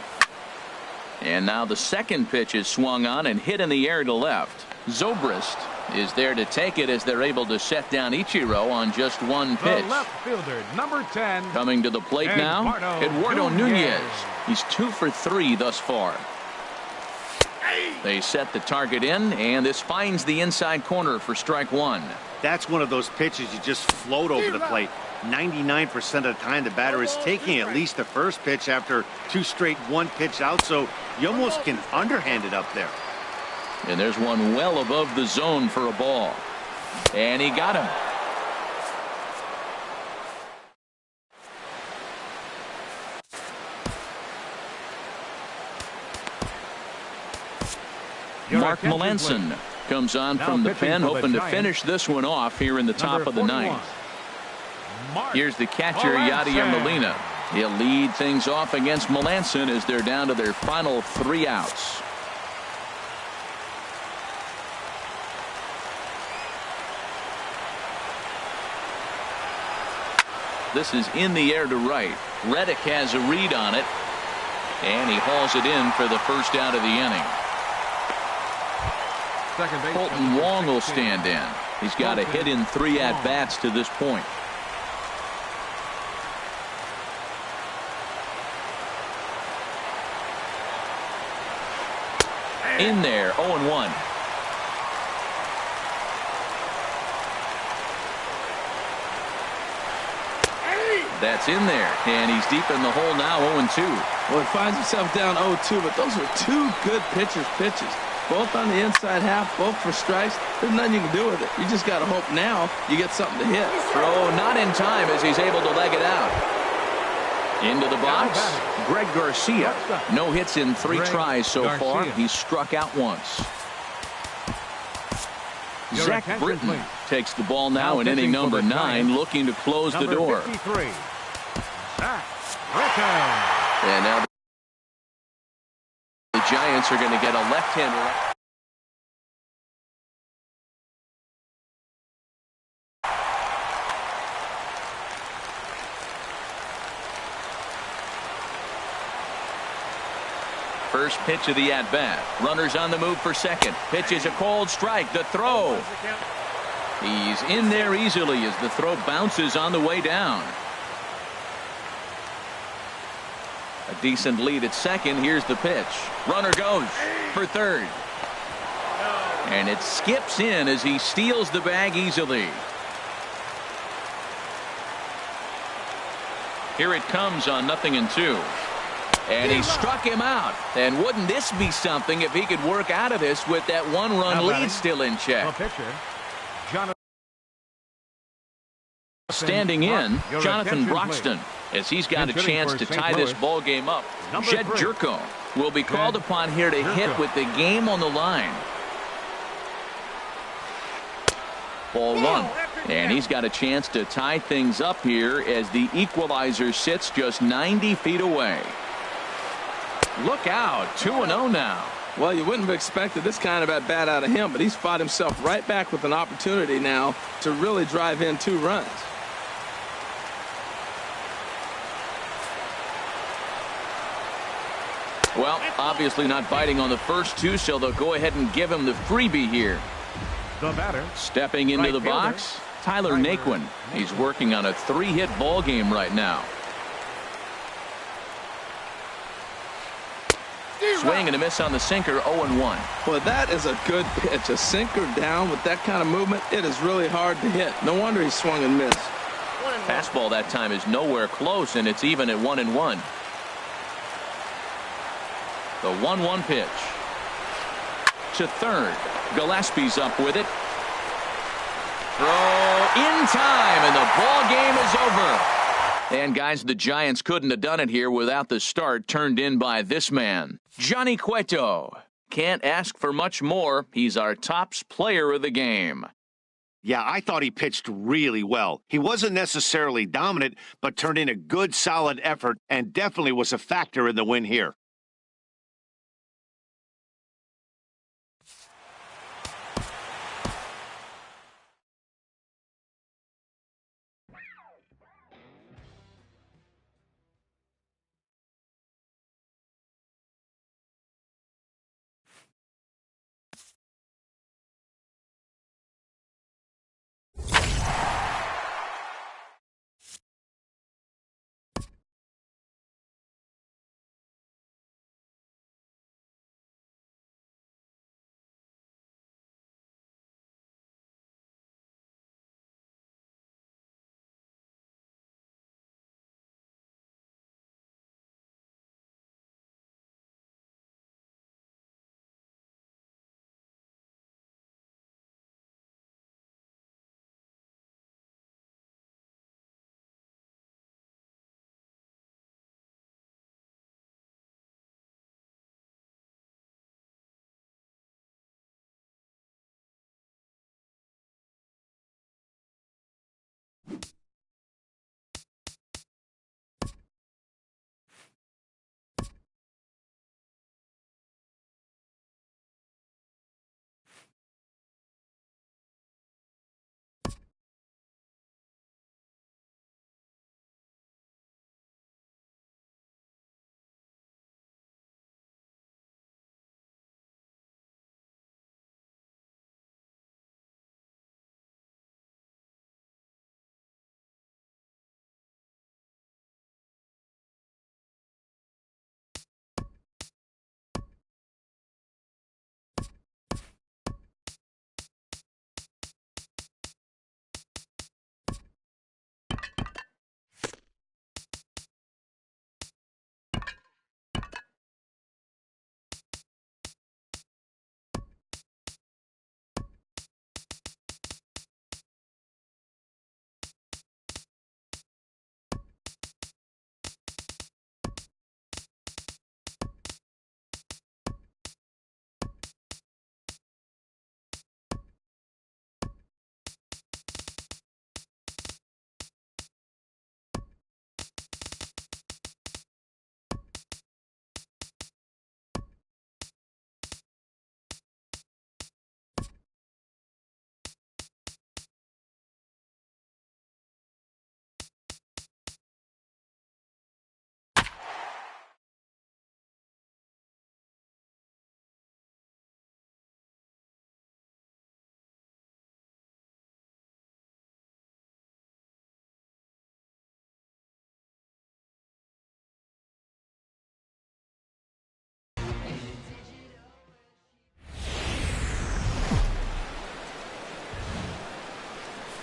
And now the second pitch is swung on and hit in the air to left. Zobrist is there to take it as they're able to set down Ichiro on just 1 pitch. The left fielder, number 10. Coming to the plate now, Eduardo Nunez. He's 2 for 3 thus far. They set the target in, and this finds the inside corner for strike 1. That's one of those pitches you just float over the plate. 99% of the time the batter is taking at least the first pitch after 2 straight 1-pitch out, so you almost can underhand it up there. And there's one well above the zone for a ball. And he got him. Mark Melanson comes on from the pen, hoping to finish this one off here in the top of the 9th. Here's the catcher, Yadier Molina. He'll lead things off against Melanson as they're down to their final 3 outs. This is in the air to right. Reddick has a read on it, and he hauls it in for the first out of the inning. Colton Wong will stand in. He's got a hit in 3 at-bats to this point. In there, 0-1. That's in there, and he's deep in the hole now, 0-2. Well, he finds himself down 0-2, but those are 2 good pitches. Both on the inside half, both for strikes. There's nothing you can do with it. You just got to hope now you get something to hit. Throw not in time as he's able to leg it out. Into the box, Greg Garcia. No hits in 3 tries so far. He's struck out once. Zach Britton takes the ball now in inning number 9, looking to close the door. And now the Giants are going to get a left-hander. First pitch of the at-bat. Runners on the move for second. Pitch is a cold strike. The throw. He's in there easily as the throw bounces on the way down. A decent lead at second. Here's the pitch. Runner goes for third. And it skips in as he steals the bag easily. Here it comes on 0-2. And he struck him out. And wouldn't this be something if he could work out of this with that one-run lead still in check? Standing in, Jonathan Broxton, as he's got a chance to tie this ball game up. Jed Jerko will be called upon here to hit with the game on the line. Ball one. And he's got a chance to tie things up here as the equalizer sits just 90 feet away. Look out, 2-0 now. Well, you wouldn't have expected this kind of at bat out of him, but he's fought himself right back with an opportunity now to really drive in 2 runs. Well, obviously not biting on the first 2, so they'll go ahead and give him the freebie here. The batter. Stepping into the box, Tyler Naquin. He's working on a 3-hit ball game right now. Swing and a miss on the sinker, 0-1. Well, that is a good pitch. A sinker down with that kind of movement, it is really hard to hit. No wonder he swung and missed. Fastball that time is nowhere close, and it's even at 1-1. The 1-1 pitch. To third. Gillespie's up with it. Throw in time, and the ball game is over. And guys, the Giants couldn't have done it here without the start turned in by this man, Johnny Cueto. Can't ask for much more. He's our tops player of the game. Yeah, I thought he pitched really well. He wasn't necessarily dominant, but turned in a good, solid effort and definitely was a factor in the win here.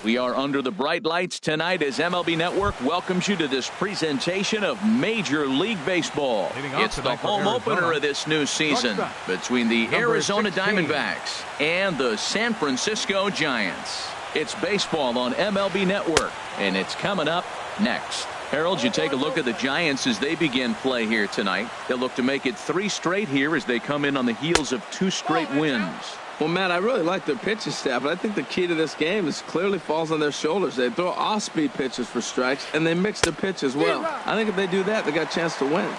We are under the bright lights tonight as MLB Network welcomes you to this presentation of Major League Baseball. It's the home opener of this new season between the Arizona Diamondbacks and the San Francisco Giants. It's baseball on MLB Network, and it's coming up next. Harold, you take a look at the Giants as they begin play here tonight. They'll look to make it 3 straight here as they come in on the heels of 2 straight wins. Well, Matt, I really like their pitching staff, but I think the key to this game is clearly falls on their shoulders. They throw off-speed pitches for strikes, and they mix their pitch as well. I think if they do that, they got a chance to win.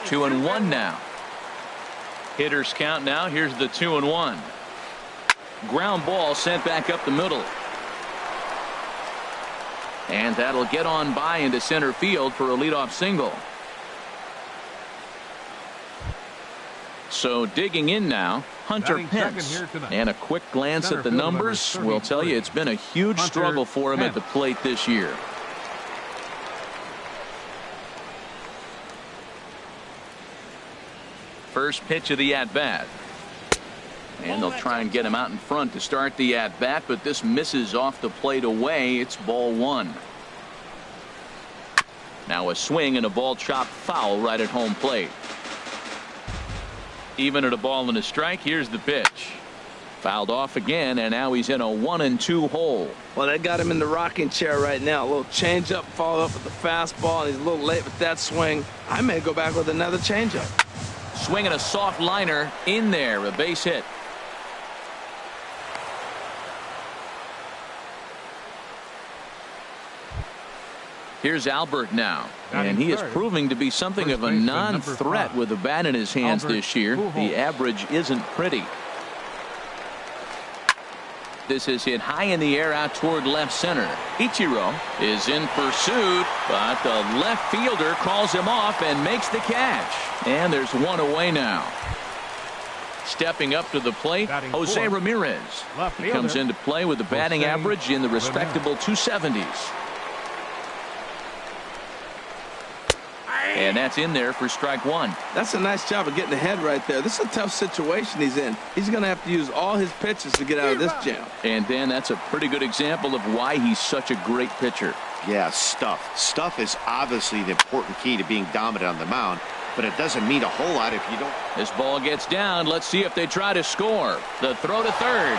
2-1 now. Hitters count now. Here's the 2-1. Ground ball sent back up the middle. And that'll get on by into center field for a leadoff single. So digging in now, Hunter Pence. And a quick glance at the numbers will tell you it's been a huge struggle for him at the plate this year. First pitch of the at-bat. And they'll try and get him out in front to start the at-bat, but this misses off the plate away. It's ball 1. Now a swing and a ball chopped foul right at home plate. Even at a ball and a strike. Here's the pitch. Fouled off again, and now he's in a 1-2 hole. Well, they got him in the rocking chair right now. A little changeup, followed up with the fastball, and he's a little late with that swing. I may go back with another changeup. Swinging a soft liner in there, a base hit. Here's Albert now, and he is proving to be something of a non-threat with the bat in his hands this year. The average isn't pretty. This is hit high in the air out toward left center. Ichiro is in pursuit, but the left fielder calls him off and makes the catch. And there's one away now. Stepping up to the plate, Jose Ramirez. He comes into play with a batting average in the respectable 270s. And that's in there for strike 1. That's a nice job of getting ahead right there. This is a tough situation he's in. He's going to have to use all his pitches to get out of this jam. And Dan, that's a pretty good example of why he's such a great pitcher. Yeah, stuff. Stuff is obviously the important key to being dominant on the mound, but it doesn't mean a whole lot if you don't. This ball gets down. Let's see if they try to score. The throw to third.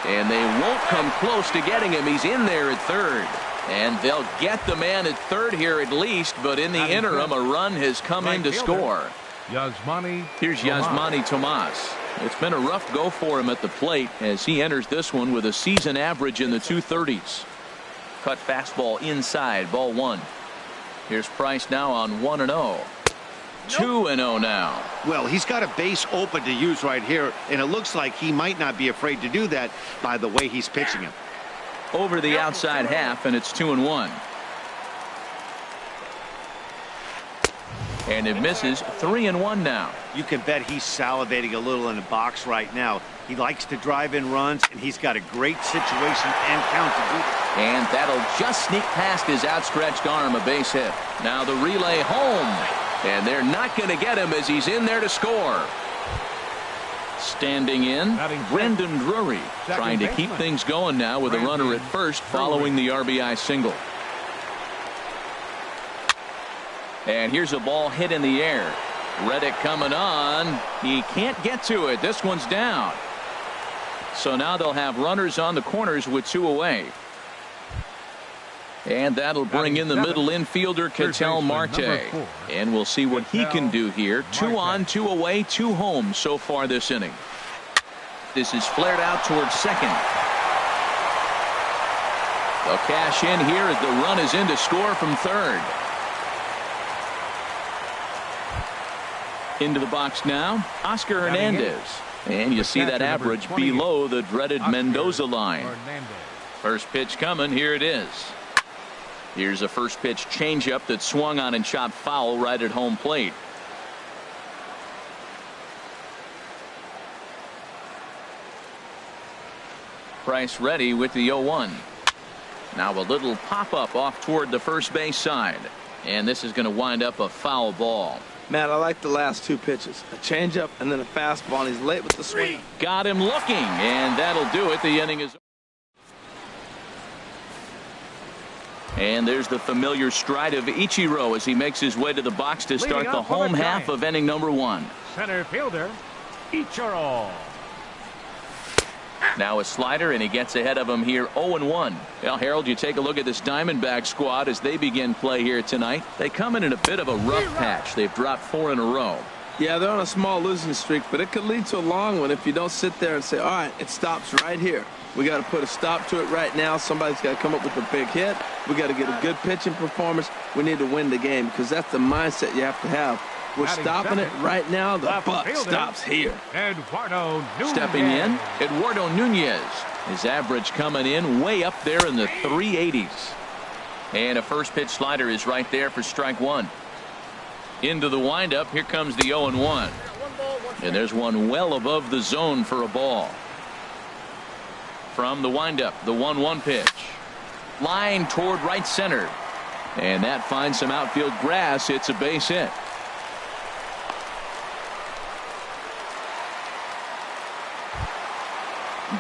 And they won't come close to getting him. He's in there at third. And they'll get the man at third here at least, but in the interim, a run has come in to score. Here's Yasmani Tomas. It's been a rough go for him at the plate as he enters this one with a season average in the 230s. Cut fastball inside, ball 1. Here's Price now on 1-0. 2-0 now. Well, he's got a base open to use right here, and it looks like he might not be afraid to do that by the way he's pitching him. Over the outside half, and it's 2-1. And it misses. 3-1 now. You can bet he's salivating a little in the box right now. He likes to drive in runs, and he's got a great situation and count to do it. And that'll just sneak past his outstretched arm, a base hit. Now the relay home, and they're not going to get him as he's in there to score. Standing in, Brendan Drury trying to keep things going now with a runner at first following the RBI single. And here's a ball hit in the air. Reddick coming on. He can't get to it. This one's down. So now they'll have runners on the corners with 2 away. And that'll bring in the middle infielder, Ketel Marte. And we'll see what he can do here. 2 on, 2 away, 2 home so far this inning. This is flared out towards second. They'll cash in here as the run is in to score from third. Into the box now, Oscar Hernandez. And you see that average below the dreaded Mendoza line. First pitch coming. Here it is. Here's a first pitch changeup that swung on and chopped foul right at home plate. Price ready with the 0-1. Now a little pop-up off toward the first base side. And this is going to wind up a foul ball. Matt, I like the last 2 pitches. A changeup and then a fastball, and he's late with the swing. Got him looking, and that'll do it. The inning is And there's the familiar stride of Ichiro as he makes his way to the box to start the home half of inning number 1. Center fielder, Ichiro. Now a slider, and he gets ahead of him here 0-1. Well, Harold, you take a look at this Diamondback squad as they begin play here tonight. They come in a bit of a rough patch. They've dropped 4 in a row. Yeah, they're on a small losing streak, but it could lead to a long one if you don't sit there and say, all right, it stops right here. We got to put a stop to it right now. Somebody's got to come up with a big hit. We got to get a good pitching performance. We need to win the game because that's the mindset you have to have. We're stopping it right now. The buck stops here. Eduardo Nunez. Stepping in, Eduardo Nunez. His average coming in way up there in the 380s. And a first pitch slider is right there for strike 1. Into the windup. Here comes the 0-1. And there's one well above the zone for a ball. From the windup, the 1-1 pitch. Line toward right center. And that finds some outfield grass. It's a base hit.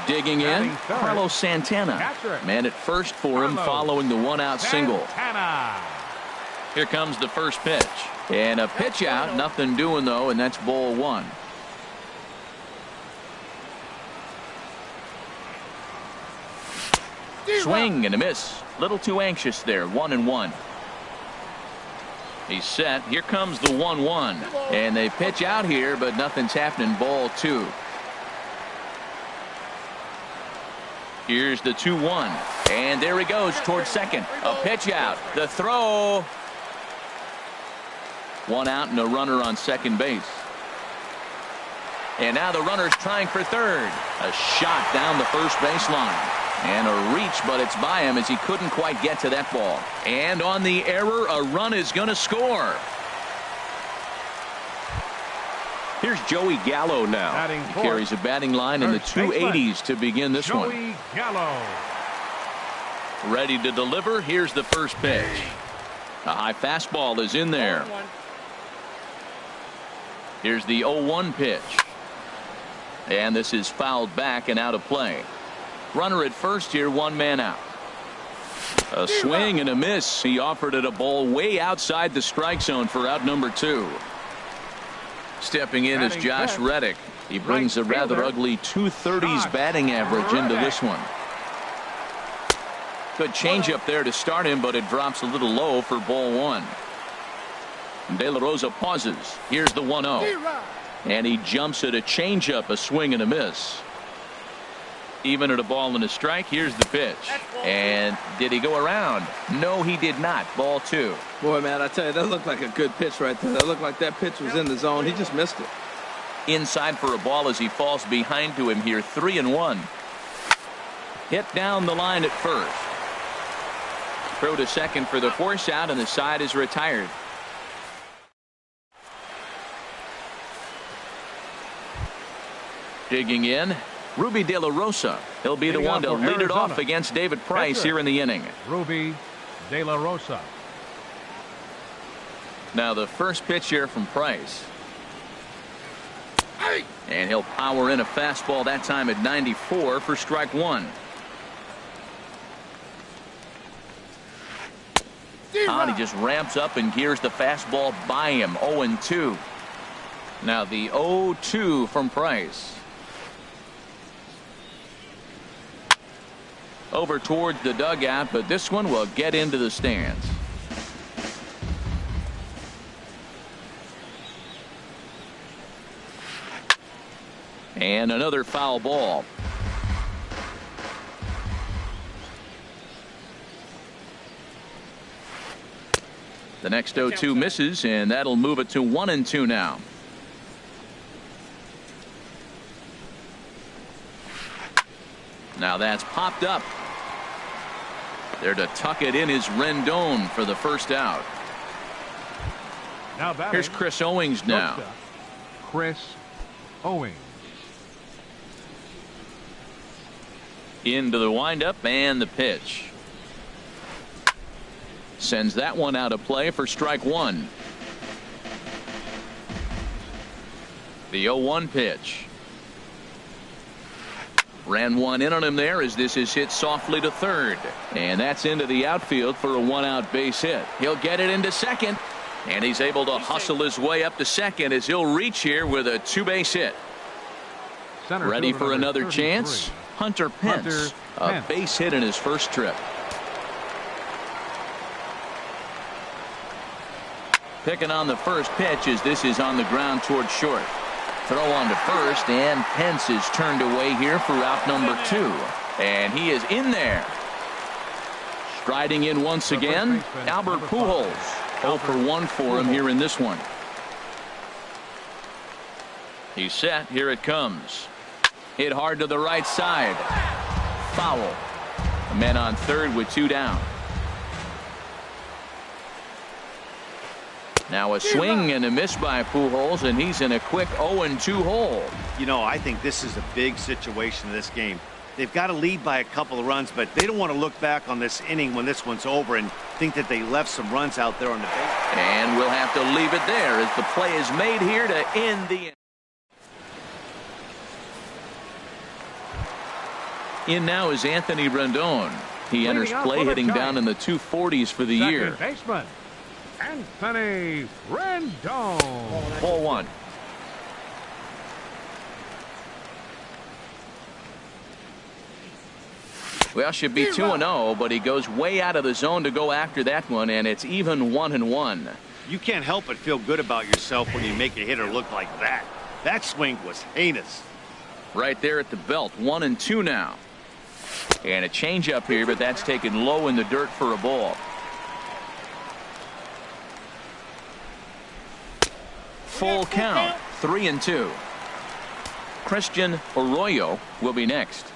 Digging in, Carlos Santana. Man at first for him following the 1-out single. Here comes the first pitch. And a pitch out, nothing doing though, and that's ball 1. Swing and a miss. Little too anxious there. 1-1. He's set. Here comes the 1-1. And they pitch out here, but nothing's happening. Ball 2. Here's the 2-1. And there he goes towards second. A pitch out. The throw. 1 out and a runner on second base. And now the runner's trying for third. A shot down the first baseline. And a reach, but it's by him as he couldn't quite get to that ball. And on the error, a run is going to score. Here's Joey Gallo now. He carries a batting line in the 280s to begin this one. Joey Gallo. Ready to deliver. Here's the first pitch. A high fastball is in there. Here's the 0-1 pitch. And this is fouled back and out of play. Runner at first here, 1 man out. A swing and a miss. He offered it a ball way outside the strike zone for out number 2. Stepping in is Josh Reddick. He brings a rather ugly 230s batting average into this one. Good changeup there to start him, but it drops a little low for ball 1. De La Rosa pauses. Here's the 1-0. And he jumps at a changeup, a swing and a miss. Even at a ball and a strike. Here's the pitch. And did he go around? No, he did not. Ball 2. Boy, man, I tell you, that looked like a good pitch right there. That looked like that pitch was in the zone. He just missed it. Inside for a ball as he falls behind to him here. 3-1. Hit down the line at first. Throw to second for the force out, and the side is retired. Digging in, Ruby De La Rosa. He'll be the one to lead it off against David Price here in the inning. Ruby De La Rosa. Now the first pitch here from Price. And he'll power in a fastball that time at 94 for strike 1. And he just ramps up and gears the fastball by him. 0-2. Now the 0-2 from Price. Over towards the dugout, but this one will get into the stands. And another foul ball. The next 0-2 misses, and that'll move it to 1-2 now. Now that's popped up. There to tuck it in is Rendon for the first out. Now here's Chris Owings now. Chris Owings. Into the windup and the pitch. Sends that one out of play for strike 1. The 0-1 pitch. Ran one in on him there as this is hit softly to third. And that's into the outfield for a one-out base hit. He'll get it into second. And he's able to hustle his way up to second as he'll reach here with a two-base hit. Ready for another chance? Hunter Pence. A base hit in his first trip. Picking on the first pitch as this is on the ground towards short. Throw on to first, and Pence is turned away here for out number 2. And he is in there. Striding in once again, Albert Pujols. 0 for 1 for him here in this one. He's set. Here it comes. Hit hard to the right side. Foul. A man on third with 2 down. Now a swing and a miss by Pujols, and he's in a quick 0-2 hole. You know, I think this is a big situation in this game. They've got to lead by a couple of runs, but they don't want to look back on this inning when this one's over and think that they left some runs out there on the base. And we'll have to leave it there as the play is made here to end the inning. In now is Anthony Rendon. He enters play hitting down in the 240s for the year. Baseman Anthony Rendon. Ball 1. Well, should be 2-0, but he goes way out of the zone to go after that one, and it's even 1-1. You can't help but feel good about yourself when you make a hitter look like that. That swing was heinous. Right there at the belt. 1-2 now. And a changeup here, but that's taken low in the dirt for a ball. Full count. 3-2. Christian Arroyo will be next.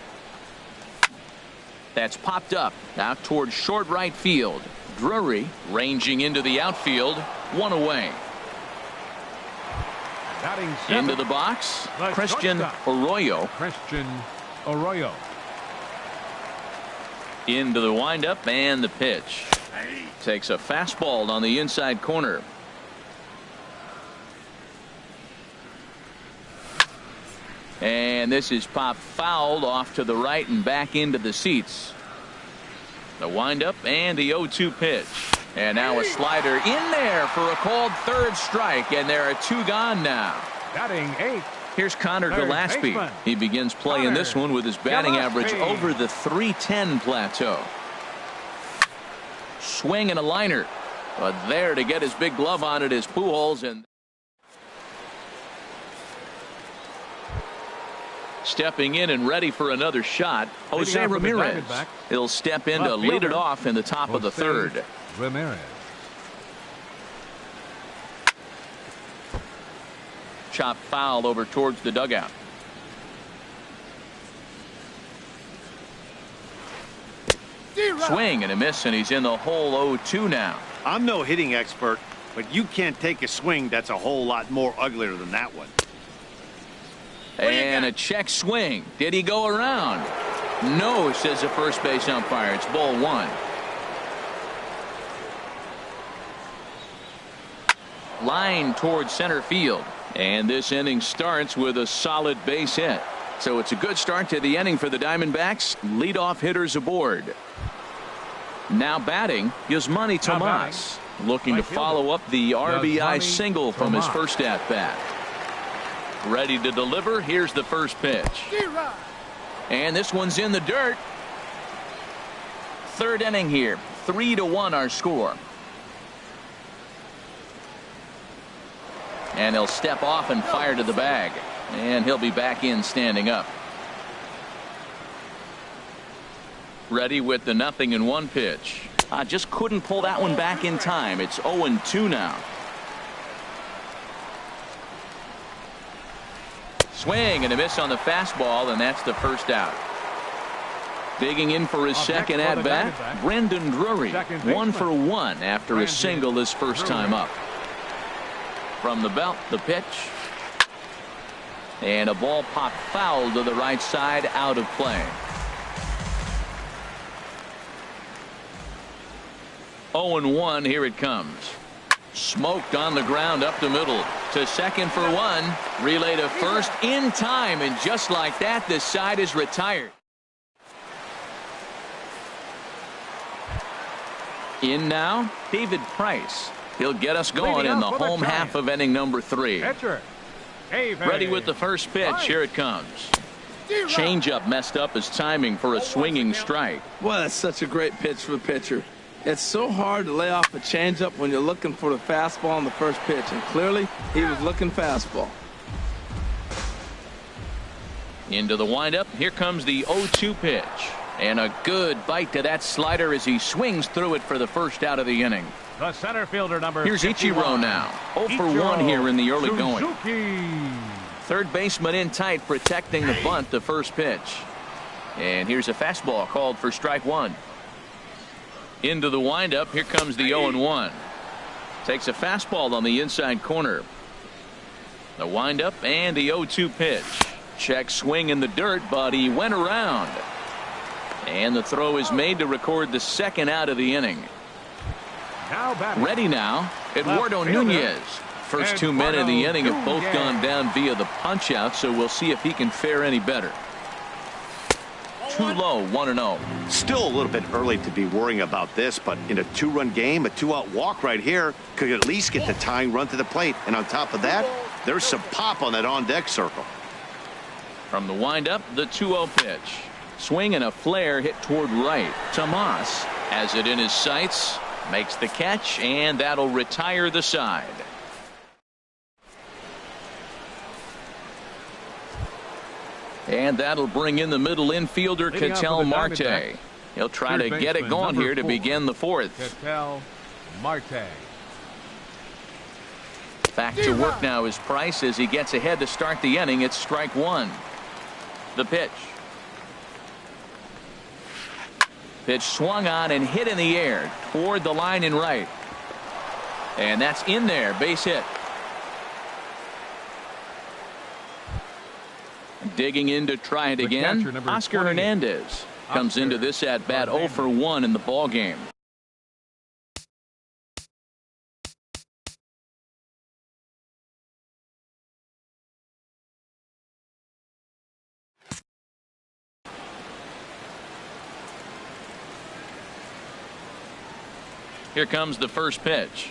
That's popped up out towards short right field. Drury ranging into the outfield. 1 away. Into the box. Christian Arroyo. Into the windup and the pitch. Takes a fastball on the inside corner. And this is popped fouled off to the right and back into the seats. The windup and the 0-2 pitch. And now a slider in there for a called third strike. And there are 2 gone now. Batting 8. Here's Connor Gillespie. He begins playing this one with his batting average over the .310 plateau. Swing and a liner. But there to get his big glove on it is Pujols. And stepping in and ready for another shot, Jose Ramirez. He'll step in to lead it off in the top of the third. Ramirez. Chop foul over towards the dugout. Swing and a miss, and he's in the hole 0-2 now. I'm no hitting expert, but you can't take a swing that's a whole lot more uglier than that one. And a check swing. Did he go around? No, says the first base umpire. It's ball 1. Line towards center field. And this inning starts with a solid base hit. So it's a good start to the inning for the Diamondbacks. Leadoff hitters aboard. Now batting, Yasmani Tomas. Looking to follow up the RBI single from his first at-bat. Ready to deliver. Here's the first pitch. And this one's in the dirt. Third inning here. 3-1 our score. And he'll step off and fire to the bag. And he'll be back in standing up. Ready with the 0-1 pitch. Just couldn't pull that one back in time. It's 0-2 now. Swing and a miss on the fastball, and that's the first out. Digging in for his second at-bat, Brendan Drury. 1 for 1 after a single his first time up. From the belt, the pitch. And a ball popped foul to the right side, out of play. 0-1, here it comes. Smoked on the ground up the middle. To second for one. Relay to first in time. And just like that, this side is retired. In now, David Price. He'll get us going in the home half of inning number 3. Ready with the first pitch. Here it comes. Changeup messed up his timing for a swinging strike. Well, that's such a great pitch for the pitcher. It's so hard to lay off a changeup when you're looking for the fastball on the first pitch, and clearly he was looking fastball. Into the windup. Here comes the 0-2 pitch. And a good bite to that slider as he swings through it for the first out of the inning. The center fielder number Here's 51. Ichiro now. 0 for 1 here in the early going. Suzuki. Third baseman in tight, protecting the bunt, the first pitch. And here's a fastball called for strike 1. Into the windup. Here comes the 0-1. Takes a fastball on the inside corner. The windup and the 0-2 pitch. Check swing in the dirt, but he went around. And the throw is made to record the second out of the inning. Ready now, Eduardo Nunez. First 2 men of the inning have both gone down via the punch out, so we'll see if he can fare any better. Too low, 1-0. Still a little bit early to be worrying about this, but in a 2-run game, a 2-out walk right here could at least get the tying run to the plate. And on top of that, there's some pop on that on-deck circle. From the windup, the 2-0 pitch. Swing and a flare hit toward right. Tomas has it in his sights, makes the catch, and that'll retire the side. And that'll bring in the middle infielder, Ketel Marte. He'll try to get it going here to begin the 4th. Ketel Marte. Back to work now is Price as he gets ahead to start the inning. It's strike 1. The pitch. Pitch swung on and hit in the air toward the line in right. And that's in there. Base hit. Digging in to try it again. Oscar Hernandez comes into this at bat 0 for 1 in the ball game. Here comes the first pitch.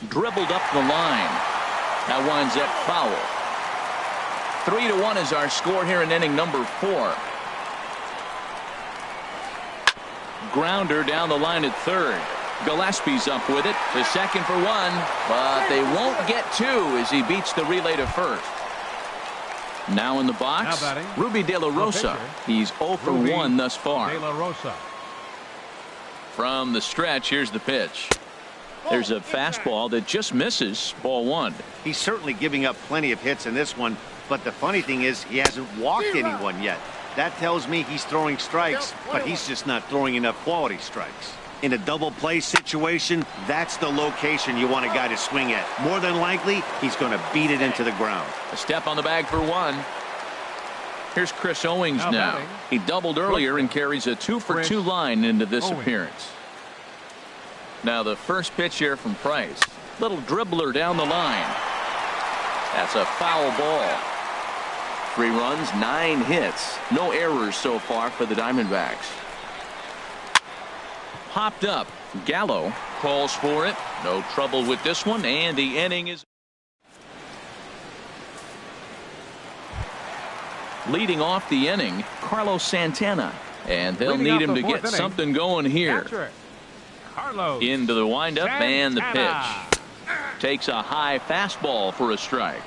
Dribbled up the line. That winds up foul. 3-1 is our score here in inning number 4. Grounder down the line at third. Gillespie's up with it to second for 1, but they won't get 2 as he beats the relay to first. Now in the box, Ruby De La Rosa. He's 0 for 1 thus far. De La Rosa. From the stretch, here's the pitch. There's a fastball that just misses. Ball 1. He's certainly giving up plenty of hits in this one, but the funny thing is he hasn't walked anyone yet. That tells me he's throwing strikes, but he's just not throwing enough quality strikes. In a double play situation, that's the location you want a guy to swing at. More than likely, he's going to beat it into the ground. A step on the bag for 1. Here's Chris Owings now. He doubled earlier and carries a 2 for 2 line into this appearance. Now the first pitch here from Price. Little dribbler down the line. That's a foul ball. 3 runs, 9 hits. No errors so far for the Diamondbacks. Popped up. Gallo calls for it. No trouble with this one, and the inning is. Leading off the inning, Carlos Santana. And they'll need him to get something going here. Into the windup and the pitch. Takes a high fastball for a strike.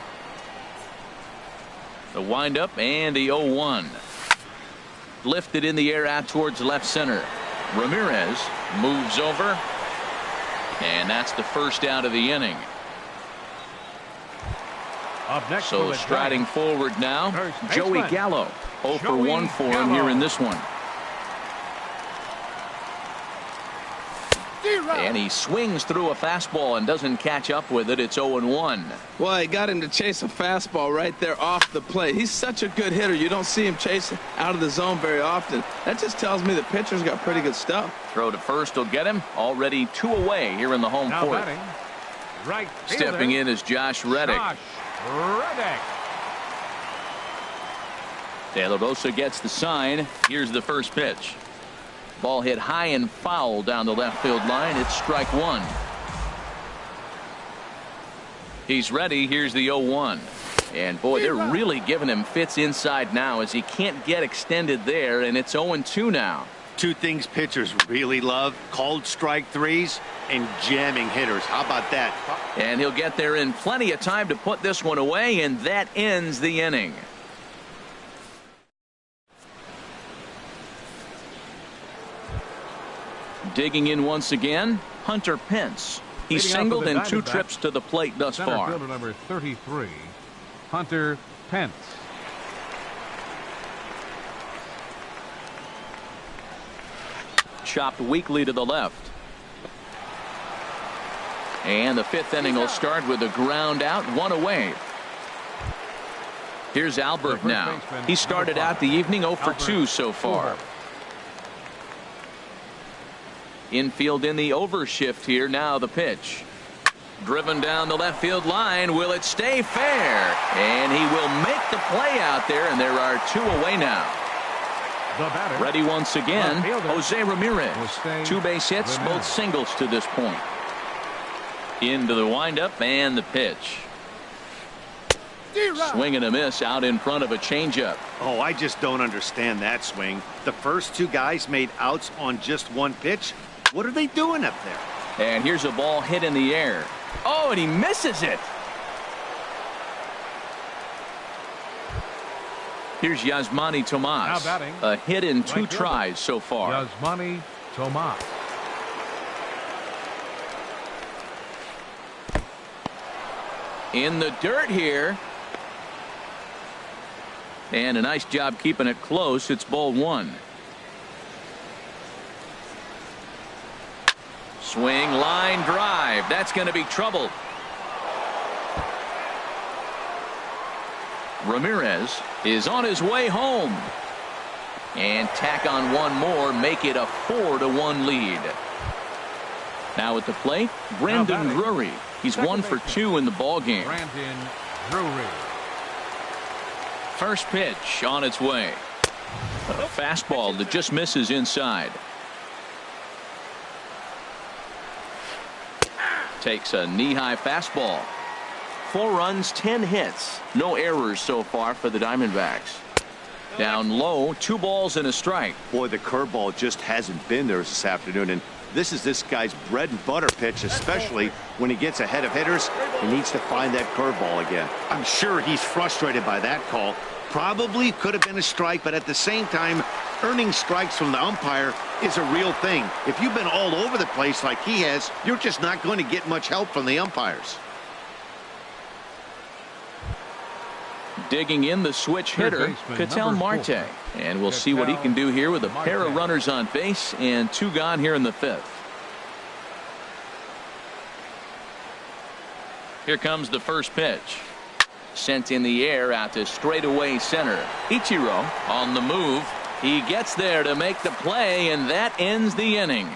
The windup and the 0-1. Lifted in the air out towards left center. Ramirez moves over. And that's the first out of the inning. So striding forward now, Joey Gallo. 0 for 1 for him here in this one. And he swings through a fastball and doesn't catch up with it. It's 0-1. Well, he got him to chase a fastball right there off the plate. He's such a good hitter. You don't see him chase out of the zone very often. That just tells me the pitcher's got pretty good stuff. Throw to first will get him. Already 2 away here in the home Now fourth. batting, right Stepping in is Josh Reddick. Josh Reddick. De La Rosa gets the sign. Here's the first pitch. Ball hit high and foul down the left field line. It's strike one. He's ready. Here's the 0-1. And boy, they're really giving him fits inside now as he can't get extended there, and it's 0-2 now. Two things pitchers really love: called strike threes and jamming hitters. How about that? And he'll get there in plenty of time to put this one away, and that ends the inning. Digging in once again, Hunter Pence. He's singled in 2 trips to the plate thus far. Center fielder number 33, Hunter Pence. Chopped weakly to the left. And the 5th inning will start with a ground out, 1 away. Here's Albert now. He started out the evening 0 for 2 so far. Infield in the overshift here. Now the pitch. Driven down the left field line. Will it stay fair? And he will make the play out there, and there are 2 away now. Ready once again, Jose Ramirez. 2 base hits, both singles to this point. Into the windup and the pitch. Swing and a miss out in front of a changeup. Oh, I just don't understand that swing. The first 2 guys made outs on just 1 pitch. What are they doing up there? And here's a ball hit in the air. Oh, and he misses it. Here's Yasmani Tomas. A hit in 2 tries so far. Yasmani Tomas. In the dirt here. And a nice job keeping it close. It's ball 1. Swing, line drive. That's going to be trouble. Ramirez is on his way home. And tack on 1 more, make it a 4-1 lead. Now at the plate, Brandon Drury. He's 1 for 2 in the ball game. Brandon Drury. First pitch on its way. A fastball that just misses inside. Takes a knee-high fastball. 4 runs, 10 hits. No errors so far for the Diamondbacks. Down low, 2 balls and a strike. Boy, the curveball just hasn't been there this afternoon, and this is this guy's bread and butter pitch, especially when he gets ahead of hitters. He needs to find that curveball again. I'm sure he's frustrated by that call. Probably could have been a strike, but at the same time, earning strikes from the umpire is a real thing. If you've been all over the place like he has, you're just not going to get much help from the umpires. Digging in the switch hitter, Ketel Marte. And we'll see what he can do here with a pair of runners on base and 2 gone here in the 5th. Here comes the first pitch. Sent in the air out to straightaway center. Ichiro on the move. He gets there to make the play, and that ends the inning.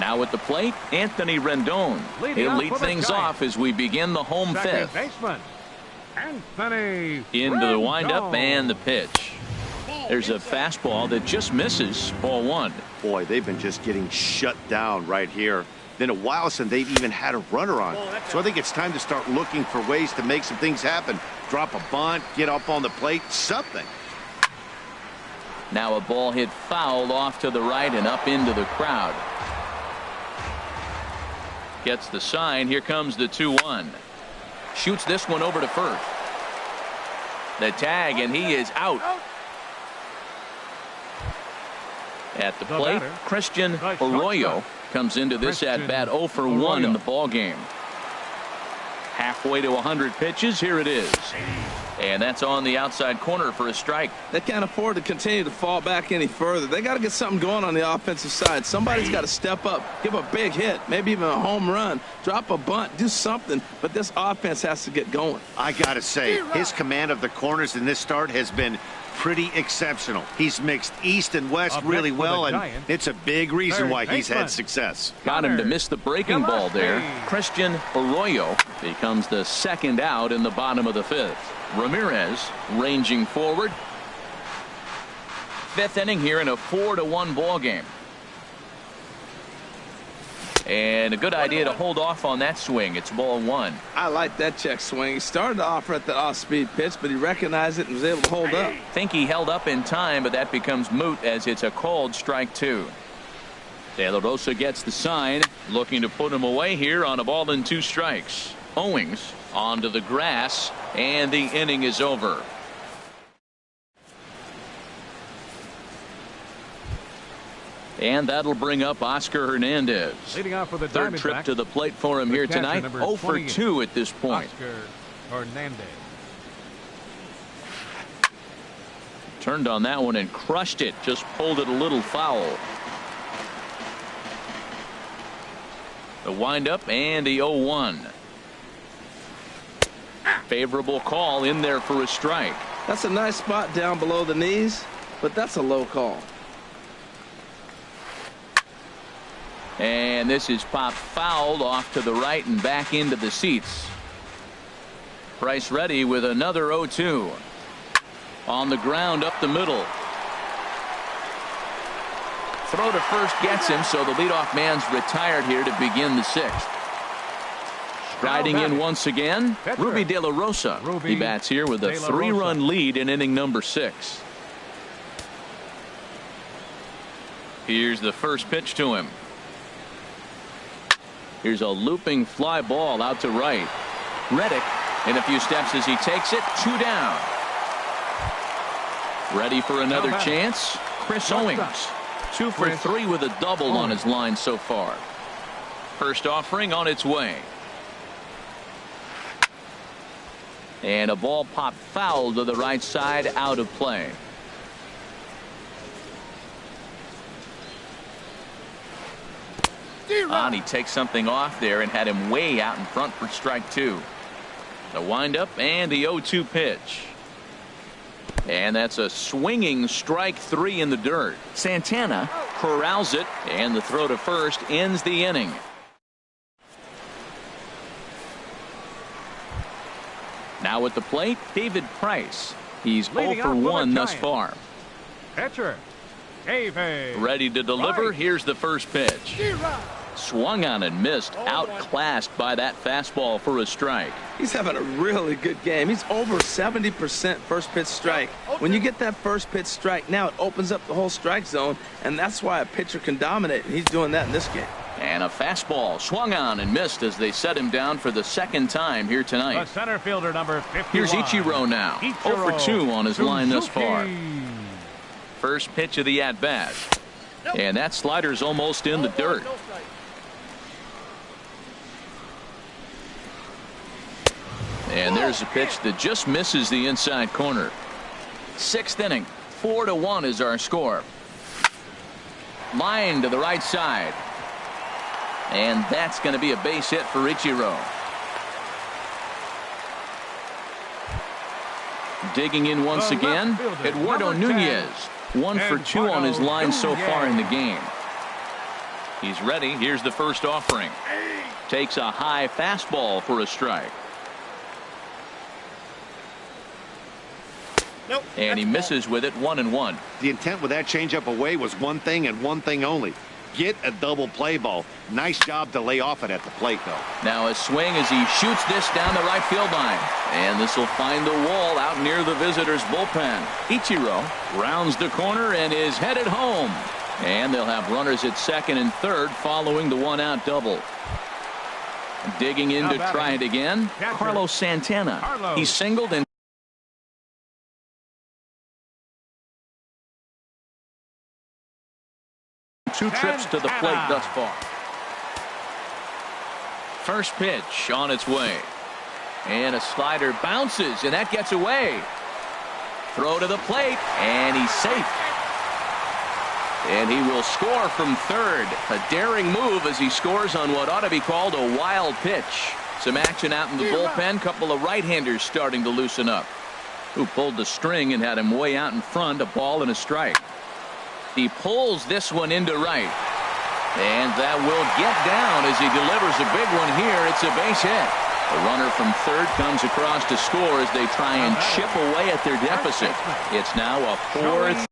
Now at the plate, Anthony Rendon. He'll lead things off as we begin the home 5th. Baseman, Anthony Into the windup and the pitch. There's a fastball that just misses. Ball 1. Boy, they've been just getting shut down right here. Been a while since they've even had a runner on. So I think it's time to start looking for ways to make some things happen. Drop a bunt, get up on the plate, something. Now a ball hit foul off to the right and up into the crowd. Gets the sign. Here comes the 2-1. Shoots this one over to first. The tag, and he is out. At the plate, Christian Arroyo comes into this at-bat 0 for 1 in the ball game. Halfway to 100 pitches. Here it is. And that's on the outside corner for a strike. They can't afford to continue to fall back any further. They got to get something going on the offensive side. Somebody's got to step up, give a big hit, maybe even a home run, drop a bunt, do something. But this offense has to get going. I got to say, his command of the corners in this start has been pretty exceptional. He's mixed east and west really well, and it's a big reason why he's had success. Got him to miss the breaking ball there. Christian Arroyo becomes the second out in the bottom of the fifth. Ramirez ranging forward. Fifth inning here in a 4-1 ball game. And a good idea to hold off on that swing. It's ball one. I like that check swing. He started to offer at the off-speed pitch, but he recognized it and was able to hold up. Think he held up in time, but that becomes moot as it's a called strike two. De La Rosa gets the sign, looking to put him away here on a ball and 2 strikes. Owings onto the grass, and the inning is over. And that'll bring up Oscar Hernandez. Leading off for the Third trip to the plate for him here tonight. 0 for 2 at this point. Oscar Hernandez. Turned on that one and crushed it. Just pulled it a little foul. The windup and the 0-1. Favorable call in there for a strike. That's a nice spot down below the knees, but that's a low call. And this is popped fouled off to the right and back into the seats. Price ready with another 0-2. On the ground up the middle. Throw to first gets him, so the leadoff man's retired here to begin the 6th. Riding in once again, Ruby De La Rosa. He bats here with a 3-run lead in inning number 6. Here's the first pitch to him. Here's a looping fly ball out to right. Reddick in a few steps as he takes it. 2 down. Ready for another chance. Chris Owings. 2 for 3 with a double on his line so far. First offering on its way. And a ball popped foul to the right side, out of play. He takes something off there and had him way out in front for strike 2. The windup and the 0-2 pitch. And that's a swinging strike 3 in the dirt. Santana corrals it, and the throw to first ends the inning. Now at the plate, David Price. He's 0 for 1 thus far. Catcher, David. Ready to deliver. Here's the first pitch. Swung on and missed. Outclassed by that fastball for a strike. He's having a really good game. He's over 70% first pitch strike. When you get that first pitch strike, now it opens up the whole strike zone, and that's why a pitcher can dominate, and he's doing that in this game. And a fastball swung on and missed as they set him down for the second time here tonight. The center fielder, number 51. Here's Ichiro now. 0 for 2 on his line thus far. First pitch of the at-bat. And that slider's almost in the dirt. And there's a pitch that just misses the inside corner. 6th inning. 4-1 is our score. Line to the right side. And that's going to be a base hit for Ichiro. Digging in once again, Eduardo Nunez. 1 for 2 on his line so far in the game. He's ready. Here's the first offering. Takes a high fastball for a strike. And he misses with it. 1-1. The intent with that changeup away was one thing and one thing only. Get a double play ball. Nice job to lay off it at the plate, though. Now a swing as he shoots this down the right field line. And this will find the wall out near the visitors' bullpen. Ichiro rounds the corner and is headed home. And they'll have runners at second and third following the 1-out double. Digging in to try it again, Carlos Santana. He singled and 2 trips to the plate thus far. First pitch on its way. And a slider bounces, and that gets away. Throw to the plate, and he's safe. And he will score from third. A daring move as he scores on what ought to be called a wild pitch. Some action out in the bullpen. Couple of right-handers starting to loosen up. Who pulled the string and had him way out in front. A ball and a strike. He pulls this one into right. And that will get down as he delivers a big one here. It's a base hit. The runner from third comes across to score as they try and chip away at their deficit. It's now a 4-3.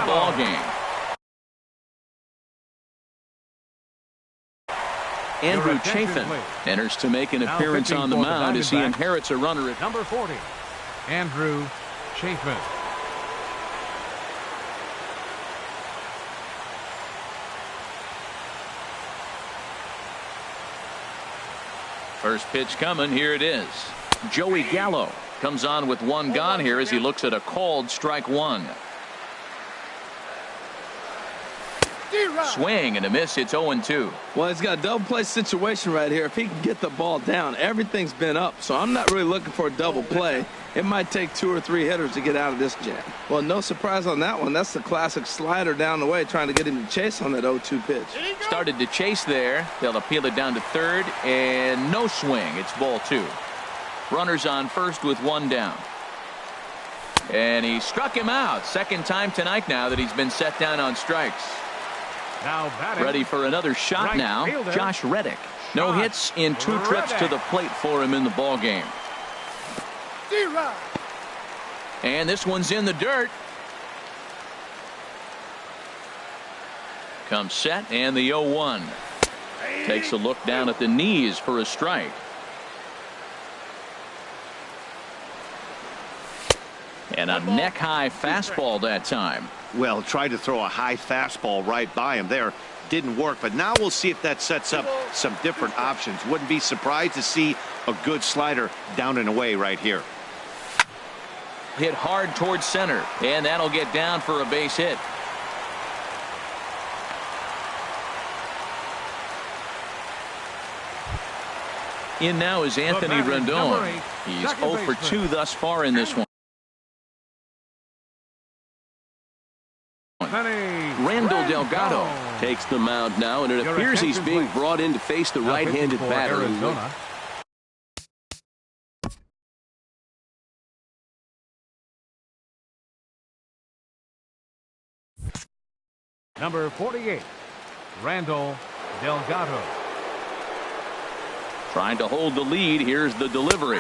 Ball game. Andrew Chafin enters to make an appearance on the mound as he inherits a runner at number 40. Andrew Chafin. First pitch coming. Here it is. Joey Gallo comes on with one gone here as he looks at a called strike one. Swing and a miss. It's 0-2. Well, he's got a double play situation right here. If he can get the ball down, everything's been up. So I'm not really looking for a double play. It might take 2 or 3 hitters to get out of this jam. Well, no surprise on that one. That's the classic slider down the way, trying to get him to chase on that 0-2 pitch. Started to chase there. They'll appeal it down to third, and no swing. It's ball 2. Runners on first with one down. And he struck him out. Second time tonight now that he's been set down on strikes. Now ready for another shot right now. Fielder. Josh Reddick. No hits in 2 trips to the plate for him in the ball game. And this one's in the dirt. Comes set and the 0-1. Takes a look down at the knees for a strike. And a neck-high fastball that time. Well, tried to throw a high fastball right by him there. Didn't work, but now we'll see if that sets up some different options. Wouldn't be surprised to see a good slider down and away right here. Hit hard towards center, and that'll get down for a base hit. In now is Anthony Rendon. He's 0 for 2 thus far in this one. Randall Delgado takes the mound now, and it appears he's being brought in to face the right-handed batter. Number 48, Randall Delgado. Trying to hold the lead. Here's the delivery.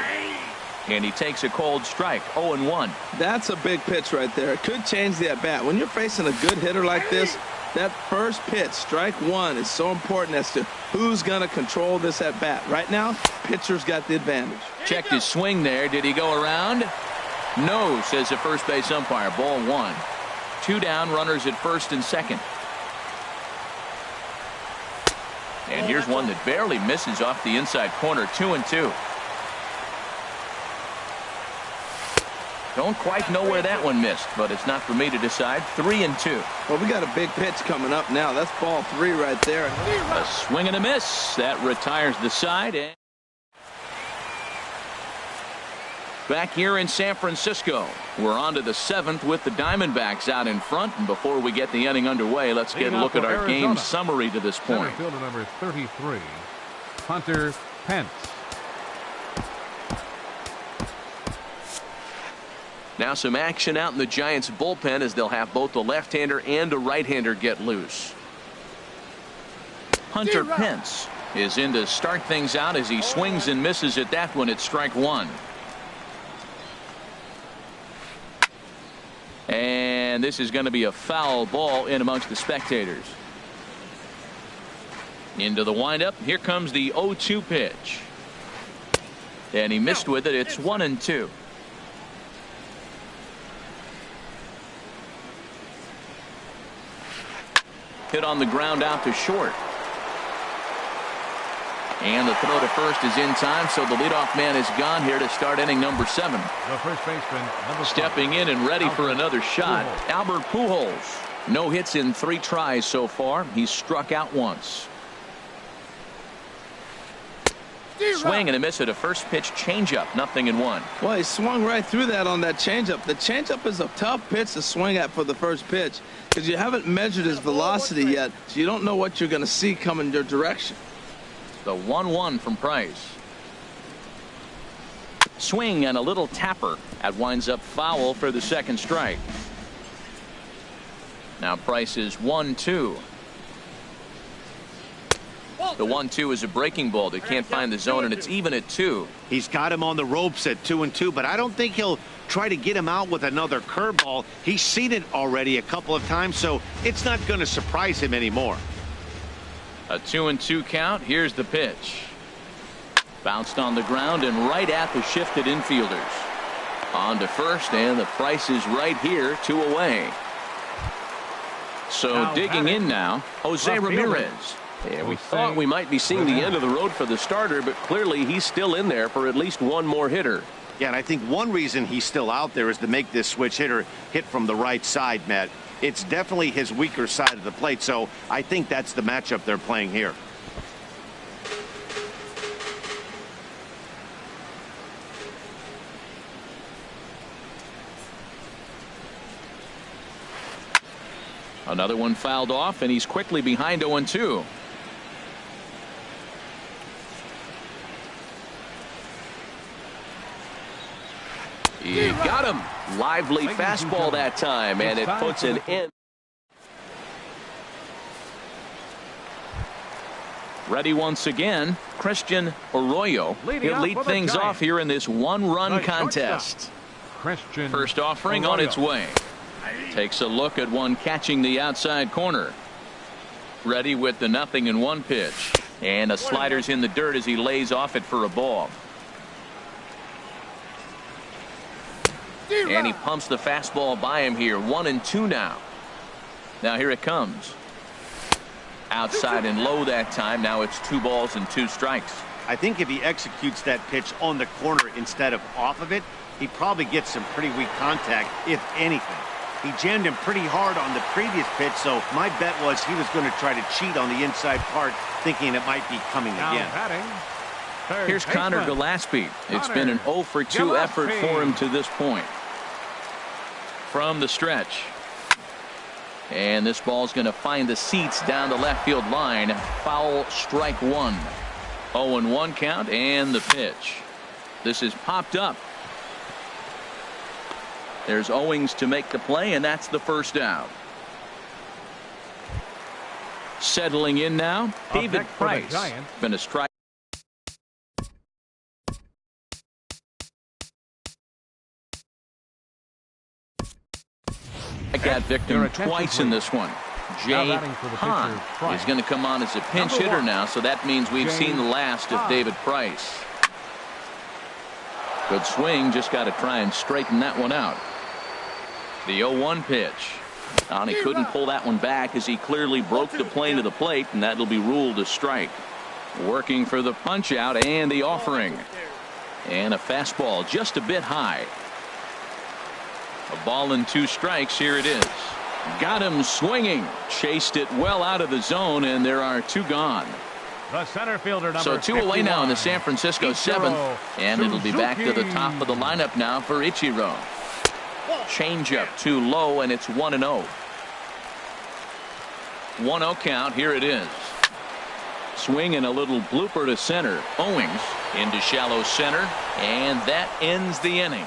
And he takes a cold strike. 0-1. That's a big pitch right there. It could change the at-bat. When you're facing a good hitter like this, that first pitch, strike one, is so important as to who's going to control this at-bat. Right now, pitcher's got the advantage. Checked his swing there. Did he go around? No, says the first base umpire. Ball 1. 2 down, runners at first and second. And here's one that barely misses off the inside corner. 2-2. Don't quite know where that one missed, but it's not for me to decide. 3-2. Well, we got a big pitch coming up now. That's ball 3 right there. A swing and a miss. That retires the side. And back here in San Francisco, we're on to the 7th with the Diamondbacks out in front. And before we get the inning underway, let's get a look at our game summary to this point. Center fielder number 33, Hunter Pence. Now some action out in the Giants bullpen as they'll have both a left-hander and a right-hander get loose. Hunter Pence is in to start things out as he swings and misses at that one at strike 1. And this is going to be a foul ball in amongst the spectators. Into the windup. Here comes the 0-2 pitch. And he missed with it. It's 1-2. Hit on the ground out to short. And the throw to first is in time, so the leadoff man is gone here to start inning number 7. The first baseman, number 5. Stepping in and ready for another shot, Pujols. Albert Pujols. No hits in 3 tries so far. He's struck out once. Swing and a miss at a first pitch changeup, 0-1. Well, he swung right through that on that changeup. The changeup is a tough pitch to swing at for the first pitch because you haven't measured his velocity yet, so you don't know what you're going to see coming your direction. The 1-1 from Price. Swing and a little tapper. That winds up foul for the second strike. Now Price is 1-2. The 1-2 is a breaking ball that can't find the zone, and it's even at 2. He's got him on the ropes at 2-2, but I don't think he'll try to get him out with another curveball. He's seen it already a couple of times, so it's not going to surprise him anymore. A 2-2 count. Here's the pitch. Bounced on the ground and right at the shifted infielders. On to first, and the Price is right here, 2 away. So Now digging in now, Jose Ramirez. Yeah, we thought we might be seeing the end of the road for the starter, but clearly he's still in there for at least one more hitter. Yeah, and I think one reason he's still out there is to make this switch hitter hit from the right side, Matt. It's definitely his weaker side of the plate, so I think that's the matchup they're playing here. Another one fouled off, and he's quickly behind 0-2. He got him. Lively fastball that time, and it puts an end. Ready once again, Christian Arroyo. He'll lead things off here in this one-run contest. First offering on its way. Takes a look at one catching the outside corner. Ready with the 0-1 pitch. And a slider's in the dirt as he lays off it for a ball. And he pumps the fastball by him here. 1-2 now. Now here it comes. Outside and low that time. Now it's 2 balls and 2 strikes. I think if he executes that pitch on the corner instead of off of it, he probably gets some pretty weak contact, if anything. He jammed him pretty hard on the previous pitch, so my bet was he was going to try to cheat on the inside part, thinking it might be coming again. Here's Connor Gillespie. It's been an 0-for-2 effort for him to this point. From the stretch. And this ball's going to find the seats down the left field line. Foul, strike 1. 0-1 count, and the pitch. This is popped up. There's Owings to make the play, and that's the first out. Settling in now, David Price. Been a strike. That victim twice in this one. Jay Hahn is going to come on as a pinch hitter now, so that means we've seen the last of David Price. Good swing, just got to try and straighten that one out. The 0-1 pitch. And he couldn't pull that one back as he clearly broke the plane of the plate, and that'll be ruled a strike. Working for the punch out and the offering. And a fastball just a bit high. A ball and 2 strikes. Here it is. Got him swinging. Chased it well out of the zone, and there are 2 gone. The center fielder, number so 2 away now in the San Francisco 7th, and it'll be back to the top of the lineup now for Ichiro. Changeup too low, and it's 1-0. 1-0 count. Here it is. Swing and a little blooper to center. Owings into shallow center, and that ends the inning.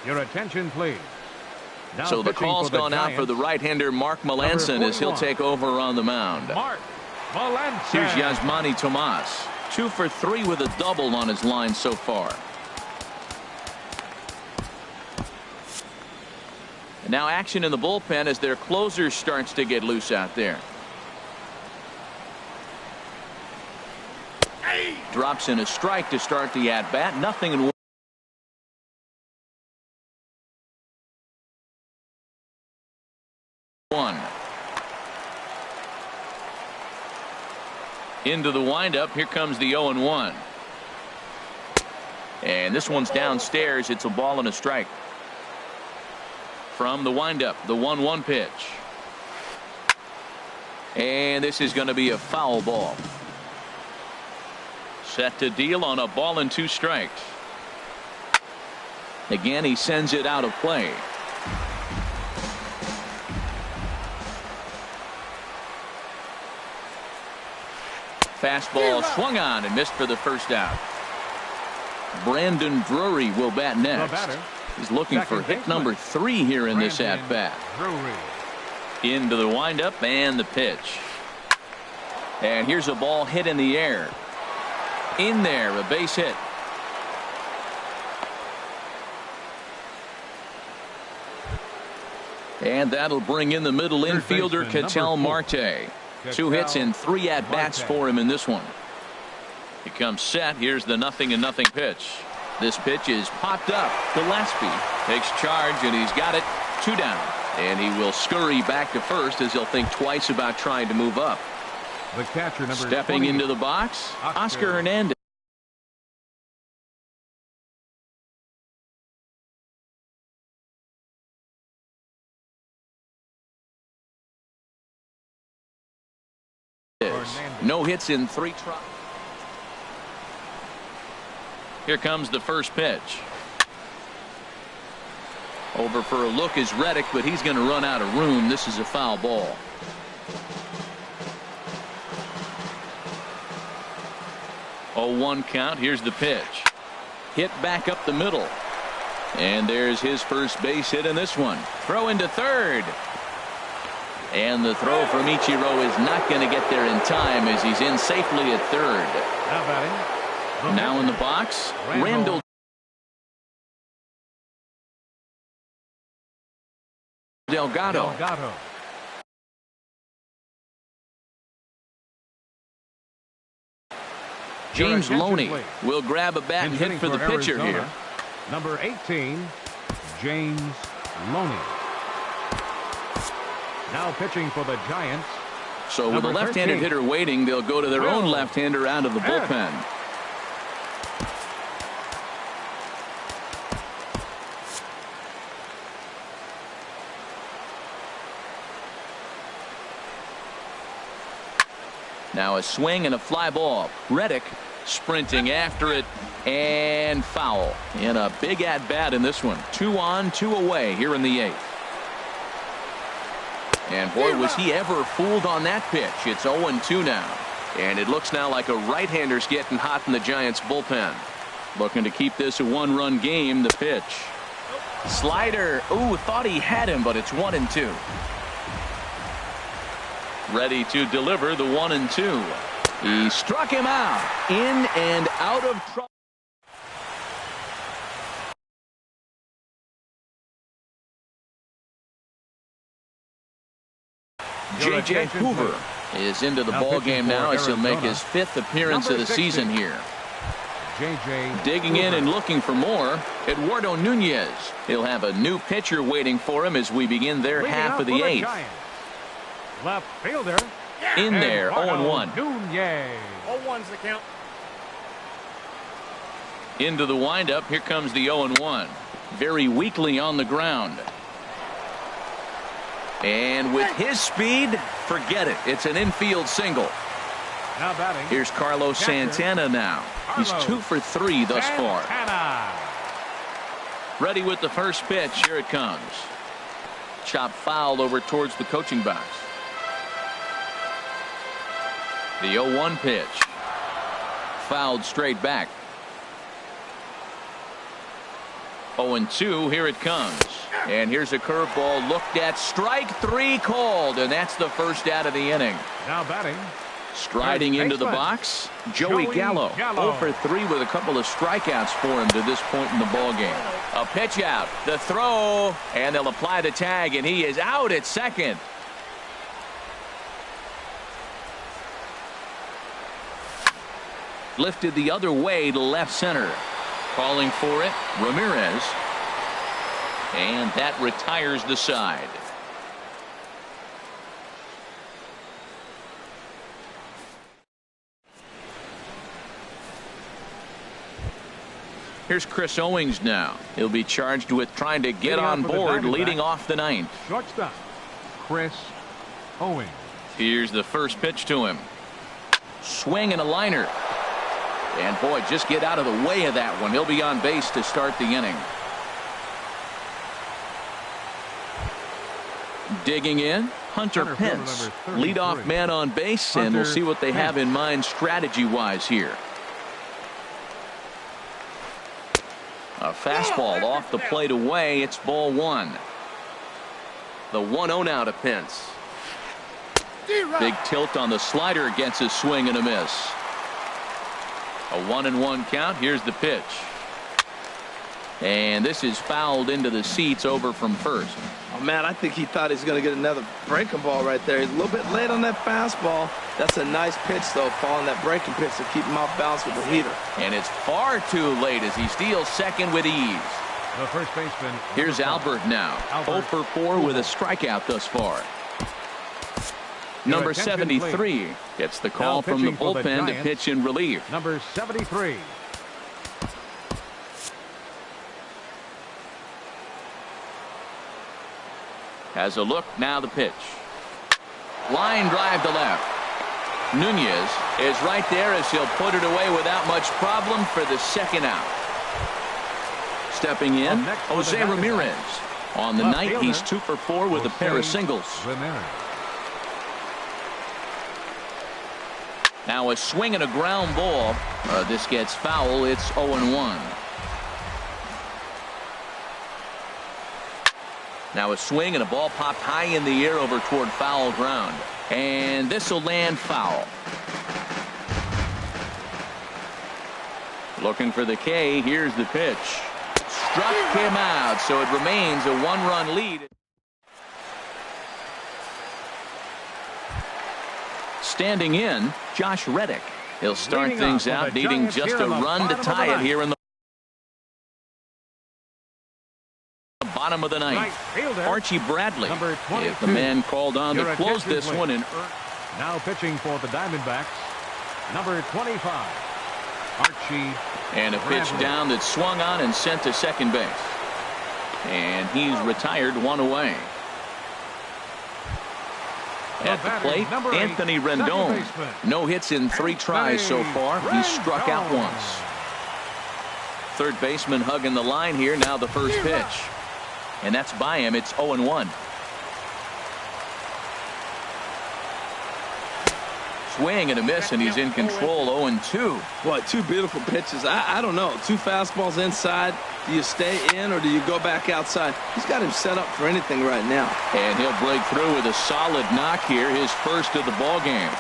Your attention, please. Now so the call's gone out for the right-hander Mark Melanson as he'll take over on the mound. Mark Melanson. Here's Yasmani Tomas. 2 for 3 with a double on his line so far. And now action in the bullpen as their closer starts to get loose out there. Drops in a strike to start the at-bat. 0-1. 1. Into the windup. Here comes the 0-1. And this one's downstairs. It's a ball and a strike. From the windup, the 1-1 pitch. And this is going to be a foul ball. Set to deal on a ball and 2 strikes. Again, he sends it out of play. Fastball swung on and missed for the first out. Brandon Drury will bat next. He's looking for hit number 3 here in this at bat. Into the windup and the pitch. And here's a ball hit in the air. In there, a base hit. And that'll bring in the middle infielder, Ketel Marte. 2 hits and 3 at-bats for him in this one. He comes set. Here's the 0-0 pitch. This pitch is popped up. Gillespie takes charge, and he's got it. 2 down. And he will scurry back to first as he'll think twice about trying to move up. The catcher, number Stepping 20, into the box, Oscar Hernandez. No hits in 3 tries. Here comes the first pitch. Over for a look is Reddick, but he's going to run out of room. This is a foul ball. Oh, 1 count. Here's the pitch. Hit back up the middle. And there's his first base hit in this one. Throw into third. And the throw from Ichiro is not going to get there in time as he's in safely at third. Now in the box, Randall Delgado. James Loney will grab a bat and hit for the pitcher here. Number 18, James Loney. Now pitching for the Giants. So with a left-handed hitter waiting, they'll go to their own left-hander out of the bullpen. Now a swing and a fly ball. Reddick sprinting after it and foul. And a big at-bat in this one. 2 on, 2 away here in the 8th. And boy, was he ever fooled on that pitch. It's 0-2 now. And it looks now like a right-hander's getting hot in the Giants bullpen. Looking to keep this a 1-run game. The pitch. Slider. Ooh, thought he had him, but it's 1-2. Ready to deliver the 1-2. He struck him out. In and out of trouble. J.J. Hoover is into the ball game now as he'll make his 5th appearance of the season here. Digging in and looking for more, Eduardo Nunez. He'll have a new pitcher waiting for him as we begin their half of the 8th. Left fielder. In there, 0-1. 0-1's the count. Into the windup. Here comes the 0-1. Very weakly on the ground. And with his speed, forget it. It's an infield single. Now batting. Here's Carlos Santana now. He's 2 for 3 thus far. Ready with the first pitch. Here it comes. Chop fouled over towards the coaching box. The 0-1 pitch. Fouled straight back. 0-2. Here it comes. And here's a curveball looked at. Strike 3 called. And that's the first out of the inning. Now batting. Striding into the box, Joey Gallo. 0 for 3 with a couple of strikeouts for him to this point in the ball game. A pitch out. The throw. And they'll apply the tag. And he is out at second. Lifted the other way to left center. Calling for it, Ramirez. And that retires the side. Here's Chris Owings now. He'll be charged with trying to get on board leading off the ninth. Shortstop, Chris Owings. Here's the first pitch to him. Swing and a liner. And boy, just get out of the way of that one. He'll be on base to start the inning. Digging in, Hunter Pence, leadoff man on base, and we'll see what they have in mind strategy-wise here. A fastball off the plate away. It's ball one. The 1-0 now to Pence. Big tilt on the slider against a swing and a miss. A 1-1 count. Here's the pitch. And this is fouled into the seats over from first. Oh, man, I think he thought he was going to get another breaking ball right there. He's a little bit late on that fastball. That's a nice pitch, though, following that breaking pitch to keep him off balance with the heater. And it's far too late as he steals second with ease. The first baseman. Here's Albert now. 0 for 4 with a strikeout thus far. Number 73 gets the call from the bullpen to pitch in relief. Number 73. Has a look, now the pitch. Line drive to left. Nunez is right there as he'll put it away without much problem for the second out. Stepping in, Jose Ramirez. On the night, he's 2 for 4 with a pair of singles. Now a swing and a ground ball. This gets foul. It's 0-1. Now a swing and a ball popped high in the air over toward foul ground. And this will land foul. Looking for the K. Here's the pitch. Struck him out, so it remains a 1-run lead. Standing in, Josh Reddick. He'll start things out needing just a run to tie it here in the bottom of the ninth. Archie Bradley is the man called on to close this one. Now pitching for the Diamondbacks, number 25, Archie. And a pitch down that swung on and sent to second base. And he's retired, 1 away. At the plate, Anthony Rendon. No hits in 3 tries so far. He's struck out once. Third baseman hugging the line here. Now the first pitch. And that's by him. It's 0-1. Swing and a miss, and he's in control. 0-2. Boy, 2 beautiful pitches. I don't know. 2 fastballs inside. Do you stay in or do you go back outside? He's got him set up for anything right now. And he'll break through with a solid knock here, his first of the ball game.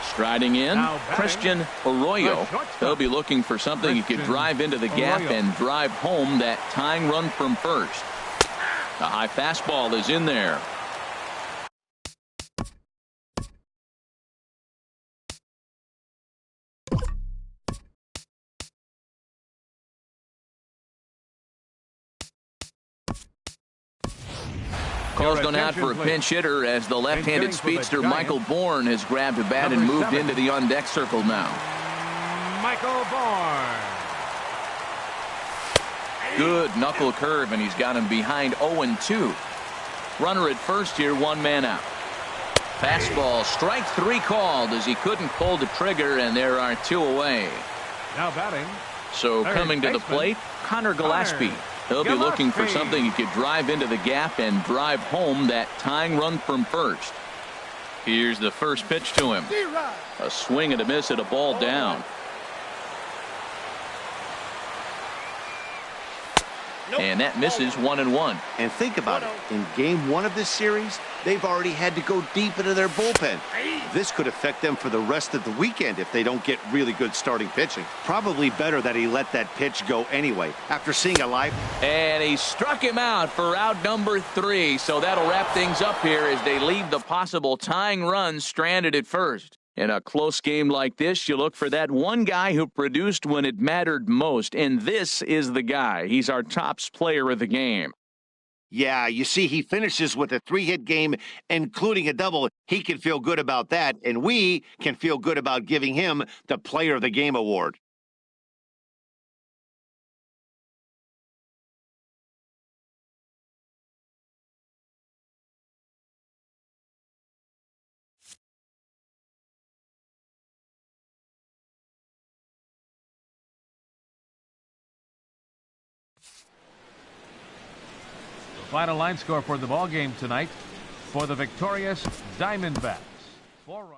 Striding in, Christian Arroyo. They'll be looking for something he could drive into the gap and drive home that tying run from first. A high fastball is in there. Call's gone out for a pinch hitter as the left-handed speedster Michael Bourne has grabbed a bat and moved into the on-deck circle now. Michael Bourne. Good knuckle curve, and he's got him behind 0-2. Runner at first here, 1 man out. Fastball, strike 3 called as he couldn't pull the trigger, and there are 2 away. Now batting. So coming to the plate, Connor Gillespie. He'll be looking for something he could drive into the gap and drive home that tying run from first. Here's the first pitch to him. A swing and a miss at a ball down. And that misses 1-1. And think about it. In game 1 of this series, they've already had to go deep into their bullpen. This could affect them for the rest of the weekend if they don't get really good starting pitching. Probably better that he let that pitch go anyway after seeing a live. And he struck him out for out number 3. So that'll wrap things up here as they leave the possible tying run stranded at first. In a close game like this, you look for that one guy who produced when it mattered most, and this is the guy. He's our top player of the game. Yeah, you see, he finishes with a 3-hit game, including a double. He can feel good about that, and we can feel good about giving him the Player of the Game award. The final line score for the ball game tonight for the victorious Diamondbacks. 4 runs.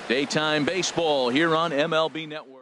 Daytime baseball here on MLB Network.